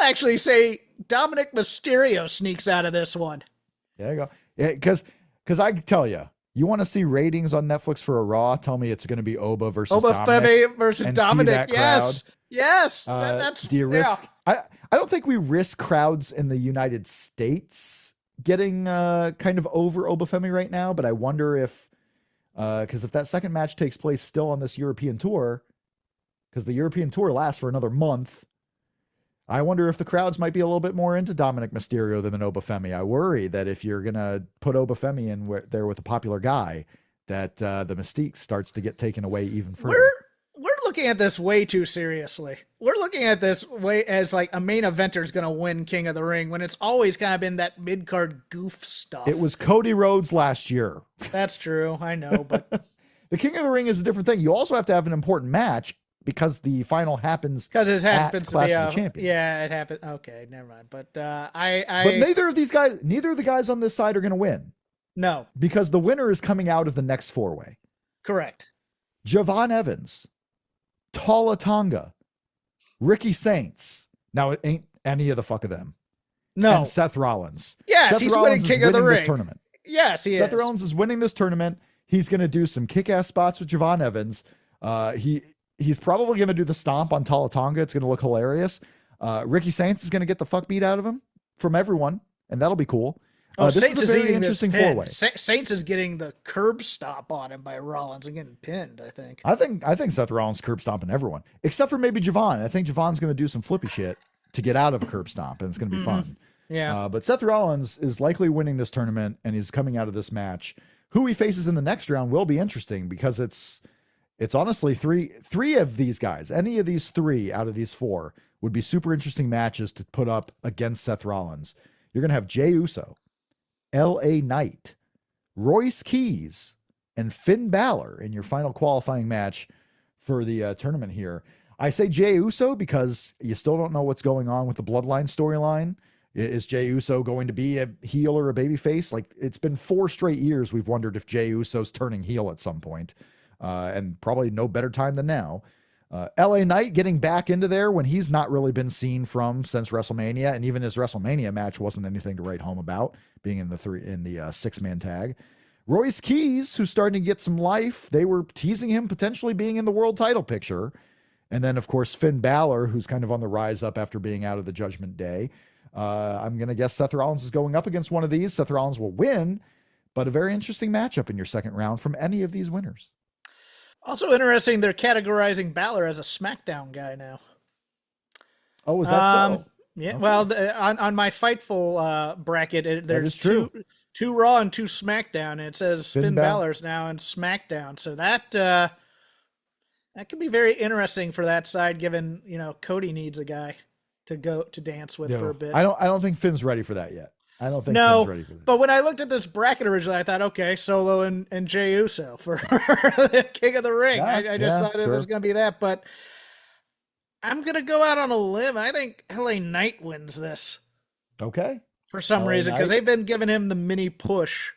actually say Dominic Mysterio sneaks out of this one. There you go. Because I can tell you, you want to see ratings on Netflix for a Raw? Tell me it's going to be Oba versus Dominic. Obafemi versus and see Dominic. that Yes. Yes. That's do you risk? I don't think we risk crowds in the United States getting kind of over Obafemi right now, but I wonder if because if that second match takes place still on this European tour, because the European tour lasts for another month, I wonder if the crowds might be a little bit more into Dominic Mysterio than Obafemi. I worry that if you're gonna put Obafemi in there with a popular guy, that the mystique starts to get taken away even further. We're looking at this way too seriously. We're looking at this way as like a main eventer is going to win King of the Ring when it's always kind of been that mid card goof stuff. It was Cody Rhodes last year. That's true. I know, but The King of the Ring is a different thing. You also have to have an important match because the final happens because it happens to Clash be of the Champions. yeah, it happened. Okay, never mind. But But neither of the guys on this side are going to win no, because the winner is coming out of the next four-way. correct. Javon Evans, Tala Tonga, Ricky Saints. Now it ain't any of the fuck of them. No, And Seth Rollins. yes, Seth he's Rollins winning is King of the winning this Ring. tournament. Yes, he Seth is. Rollins is winning this tournament. He's going to do some kick-ass spots with Javon Evans. He's probably going to do the stomp on Tala Tonga. It's going to look hilarious. Ricky Saints is going to get the fuck beat out of him from everyone, and that'll be cool. This Saints is a very eating this interesting pin. four-way. Saints is getting the curb stop on him by Rollins and getting pinned, I think. I think Seth Rollins curb stomping everyone, except for maybe Javon. I think Javon's going to do some flippy shit to get out of a curb stomp, and it's going to be fun. Yeah. But Seth Rollins is likely winning this tournament, and he's coming out of this match. Who he faces in the next round will be interesting because it's honestly three of these guys. Any of these three out of these four would be super interesting matches to put up against Seth Rollins. You're going to have Jey Uso, L.A. Knight, Royce Keys, and Finn Balor in your final qualifying match for the tournament here. I say Jey Uso because you still don't know what's going on with the Bloodline storyline. Is Jey Uso going to be a heel or a babyface? Like, it's been 4 straight years we've wondered if Jey Uso's turning heel at some point, and probably no better time than now. LA Knight getting back into there when he's not really been seen from since WrestleMania, and even his WrestleMania match wasn't anything to write home about, being in the 6-man tag. Royce Keys, who's starting to get some life. They were teasing him potentially being in the world title picture. And then, of course, Finn Balor, who's kind of on the rise up after being out of the Judgment Day. I'm going to guess Seth Rollins is going up against one of these. Seth Rollins will win, but a very interesting matchup in your second round from any of these winners. Also interesting, they're categorizing Balor as a SmackDown guy now. Oh, is that so? Yeah, Okay. well, on my Fightful bracket, there's is true. two Raw and 2 SmackDown, and it says Finn Finn Balor. Balor's now in SmackDown. So that could be very interesting for that side, given Cody needs a guy to go to dance with for a bit. I don't think Finn's ready for that yet. I don't think No, Finn's ready for that. but when I looked at this bracket originally, I thought, okay, Solo and Jey Uso for the King of the Ring. Yeah, I just thought it sure. was going to be that, but I'm going to go out on a limb. I think LA Knight wins this Okay. for some LA reason because Knight? they've been giving him the mini push.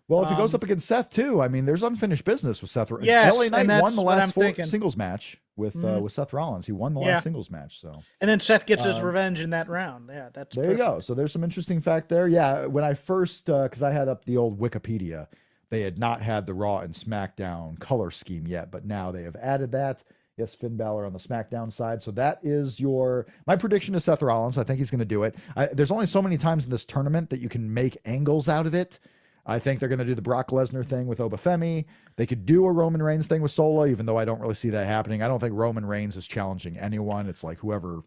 Well, if he goes up against Seth too, I mean, there's unfinished business with Seth. Yes, LA and Knight that's won the what last I'm 4 thinking. singles match with Seth Rollins. He won the Yeah. last singles match. So And then Seth gets his revenge in that round. Yeah, that's there you perfect. go. So there's some interesting fact there. Yeah, when I first, because I had up the old Wikipedia, they had not had the Raw and SmackDown color scheme yet, but now they have added that. Yes, Finn Balor on the SmackDown side. So that is my prediction is Seth Rollins. I think he's going to do it. There's only so many times in this tournament that you can make angles out of it. I think they're going to do the Brock Lesnar thing with Obafemi. They could do a Roman Reigns thing with Solo, even though I don't really see that happening. I don't think Roman Reigns is challenging anyone. It's like whoever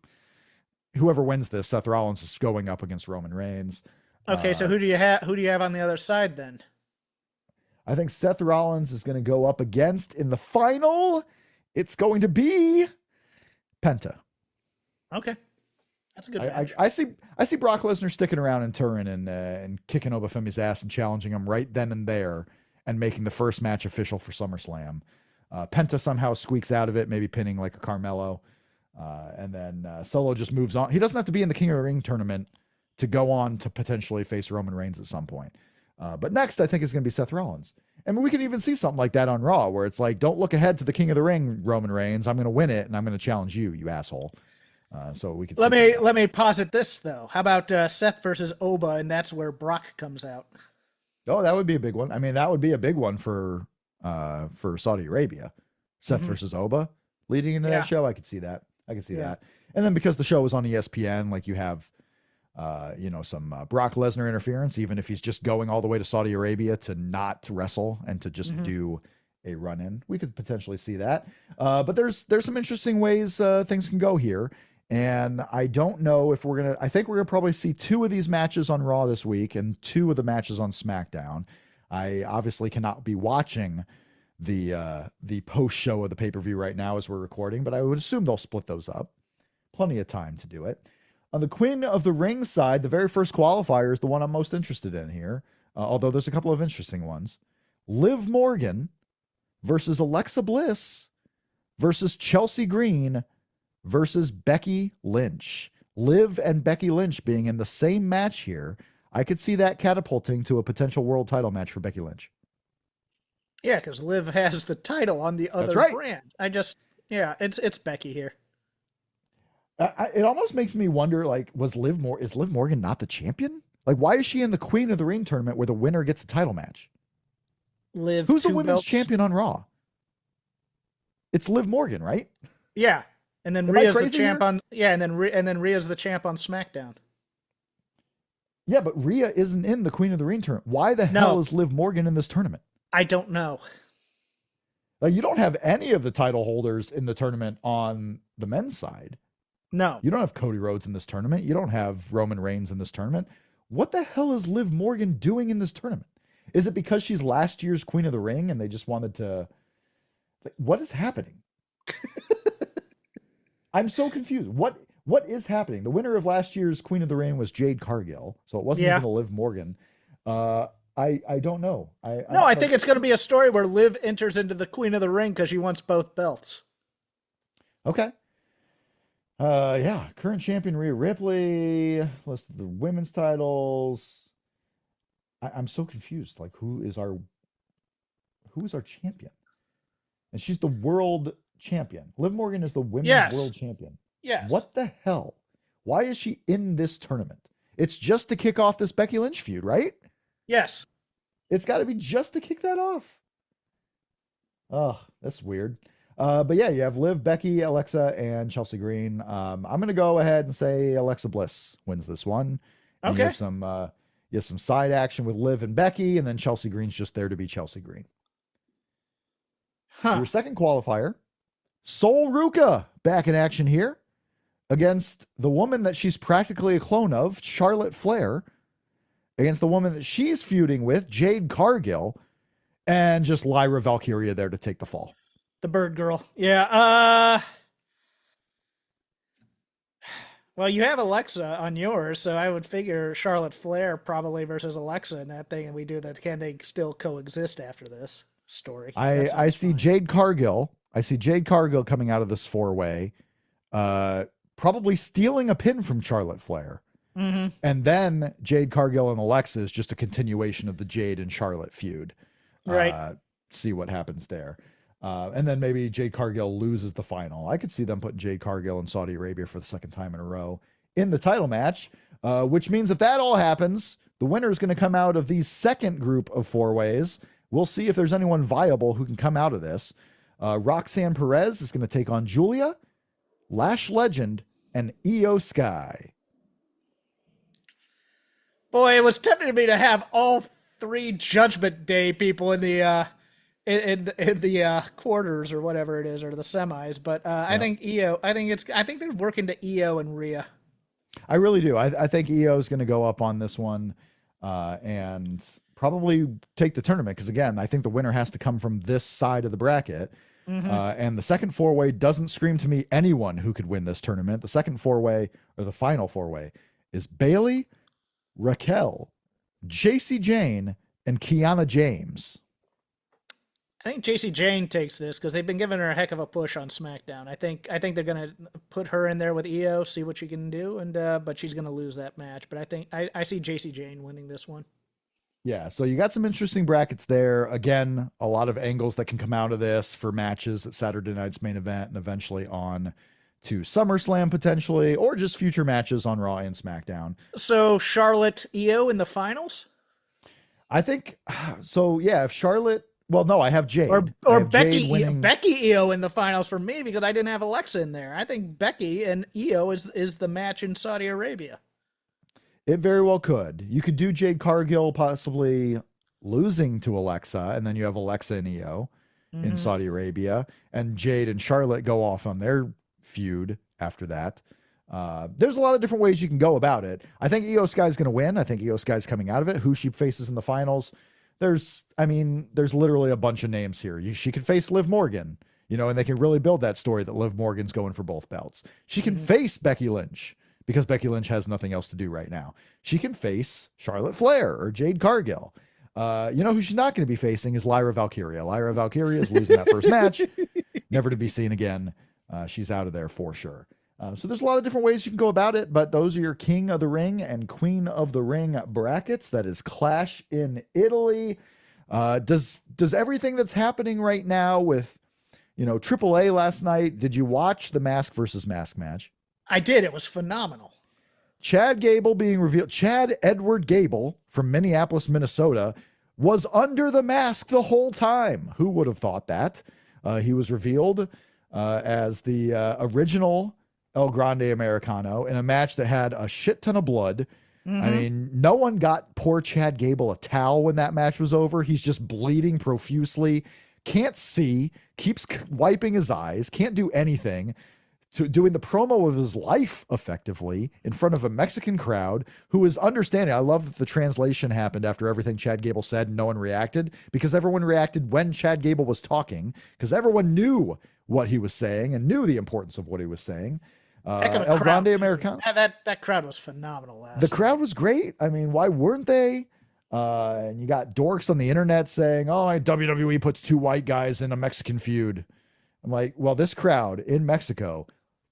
wins this, Seth Rollins is going up against Roman Reigns. Okay, so who do you have on the other side then? I think Seth Rollins is going to go up against in the final. It's going to be Penta. Okay, that's a good match. I see Brock Lesnar sticking around in Turin and kicking Obafemi's ass and challenging him right then and there and making the first match official for SummerSlam. Penta somehow squeaks out of it, maybe pinning like a Carmelo. And then Solo just moves on. He doesn't have to be in the King of the Ring tournament to go on to potentially face Roman Reigns at some point. But next, I think it's going to be Seth Rollins. I mean, we can even see something like that on Raw, where it's like, don't look ahead to the King of the Ring, Roman Reigns. I'm going to win it, and I'm going to challenge you, you asshole. So we can let me posit this though. How about Seth versus Oba, and that's where Brock comes out. Oh, that would be a big one. I mean, that would be a big one for Saudi Arabia. Seth versus Oba leading into that show. I could see that. I could see that. And then because the show is on ESPN, like you have, some Brock Lesnar interference, even if he's just going all the way to Saudi Arabia to not wrestle and to just do a run in, we could potentially see that. But there's some interesting ways things can go here. And I don't know if I think we're going to probably see 2 of these matches on Raw this week and 2 of the matches on SmackDown. I obviously cannot be watching the post show of the pay-per-view right now as we're recording, but I would assume they'll split those up. Plenty of time to do it. On the Queen of the Ring side, the very first qualifier is the one I'm most interested in here, although there's a couple of interesting ones. Liv Morgan versus Alexa Bliss versus Chelsea Green versus Becky Lynch. Liv and Becky Lynch being in the same match here, I could see that catapulting to a potential world title match for Becky Lynch. Yeah, because Liv has the title on the other brand. It's Becky here. It almost makes me wonder, like, is Liv Morgan not the champion? Like, why is she in the Queen of the Ring tournament where the winner gets a title match? Who's the women's champion on Raw? It's Liv Morgan, right? Yeah, and then Rhea's the champ on. Yeah, and then Rhea's the champ on SmackDown. Yeah, but Rhea isn't in the Queen of the Ring tournament. Why the hell is Liv Morgan in this tournament? I don't know. Like, you don't have any of the title holders in the tournament on the men's side. No. You don't have Cody Rhodes in this tournament. You don't have Roman Reigns in this tournament. What the hell is Liv Morgan doing in this tournament? Is it because she's last year's Queen of the Ring and they just wanted to... What is happening? I'm so confused. What is happening? The winner of last year's Queen of the Ring was Jade Cargill, so it wasn't even a Liv Morgan. I don't know. I think it's going to be a story where Liv enters into the Queen of the Ring because she wants both belts. Okay. Current champion Rhea Ripley. List of the women's titles. I'm so confused. Like, who is our champion? And she's the world champion. Liv Morgan is the women's world champion. Yes. What the hell? Why is she in this tournament? It's just to kick off this Becky Lynch feud, right? Yes. It's got to be just to kick that off. Oh, that's weird. But yeah, you have Liv, Becky, Alexa, and Chelsea Green. I'm going to go ahead and say Alexa Bliss wins this one. And okay. You have some side action with Liv and Becky, and then Chelsea Green's just there to be Chelsea Green. Your second qualifier, Sol Ruka, back in action here against the woman that she's practically a clone of, Charlotte Flair, against the woman that she's feuding with, Jade Cargill, and just Lyra Valkyria there to take the fall. The bird girl. Yeah. Well, you have Alexa on yours, so I would figure Charlotte Flair probably versus Alexa in that thing, and we do that. Can they still coexist after this story? I see Jade Cargill. I see Jade Cargill coming out of this 4-way, probably stealing a pin from Charlotte Flair. Mm-hmm. And then Jade Cargill and Alexa is just a continuation of the Jade and Charlotte feud. Right. See what happens there. And then maybe Jade Cargill loses the final. I could see them putting Jade Cargill in Saudi Arabia for the second time in a row in the title match, which means if that all happens, the winner is going to come out of the second group of 4-ways. We'll see if there's anyone viable who can come out of this. Roxanne Perez is going to take on Julia, Lash Legend, and Io Sky. Boy, it was tempting me to have all 3 Judgment Day people in the quarters or whatever it is, or the semis. But I think Io. I think they're working to Io and Rhea. I really do. I think Io is going to go up on this one and probably take the tournament because, again, I think the winner has to come from this side of the bracket. And the second 4-way doesn't scream to me anyone who could win this tournament. The second 4-way, or the final 4-way, is Bayley, Raquel, JC Jane, and Kiana James. I think JC Jane takes this because they've been giving her a heck of a push on SmackDown. I think they're gonna put her in there with Io, see what she can do, and but she's gonna lose that match. But I think I see JC Jane winning this one. Yeah, so you got some interesting brackets there. Again, a lot of angles that can come out of this for matches at Saturday night's main event and eventually on to SummerSlam potentially, or just future matches on Raw and SmackDown. So Charlotte, Io in the finals? I think so. Yeah, if Charlotte, well, no, I have Jade. Or have Becky, Jade winning. Becky Io in the finals for me because I didn't have Alexa in there. I think Becky and Io is the match in Saudi Arabia. It very well could. You could do Jade Cargill possibly losing to Alexa, and then you have Alexa and Io in Saudi Arabia, and Jade and Charlotte go off on their feud after that. There's a lot of different ways you can go about it. I think Io Sky's going to win. I think Io Sky's coming out of it. Who she faces in the finals, there's literally a bunch of names here. She could face Liv Morgan, and they can really build that story that Liv Morgan's going for both belts. She can face Becky Lynch because Becky Lynch has nothing else to do right now. She can face Charlotte Flair or Jade Cargill. Who she's not going to be facing is Lyra Valkyria. Lyra Valkyria is losing that first match, never to be seen again. She's out of there for sure. So there's a lot of different ways you can go about it, but those are your King of the Ring and Queen of the Ring brackets. That is Clash in Italy. Does everything that's happening right now with, AAA last night, did you watch the Mask versus Mask match? I did. It was phenomenal. Chad Gable being revealed. Chad Edward Gable from Minneapolis, Minnesota, was under the mask the whole time. Who would have thought that? He was revealed as the original El Grande Americano in a match that had a shit ton of blood. I mean, no one got poor Chad Gable a towel when that match was over. He's just bleeding profusely, can't see, keeps wiping his eyes, can't do anything. Doing the promo of his life effectively in front of a Mexican crowd who is understanding. I love that the translation happened after everything Chad Gable said and no one reacted, because everyone reacted when Chad Gable was talking, because everyone knew what he was saying and knew the importance of what he was saying. El Grande Americano. That crowd was phenomenal. The crowd was great. I mean, why weren't they? And you got dorks on the internet saying, "Oh, WWE puts 2 white guys in a Mexican feud." I'm like, well, this crowd in Mexico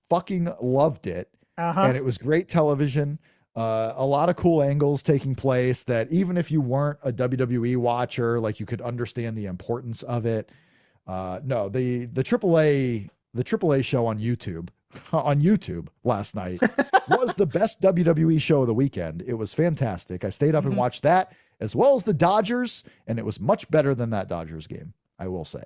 fucking loved it. And it was great television. A lot of cool angles taking place that even if you weren't a WWE watcher, like, you could understand the importance of it. No, the AAA show on YouTube last night was the best WWE show of the weekend. It was fantastic. I stayed up and watched that as well as the Dodgers, and it was much better than that Dodgers game, I will say.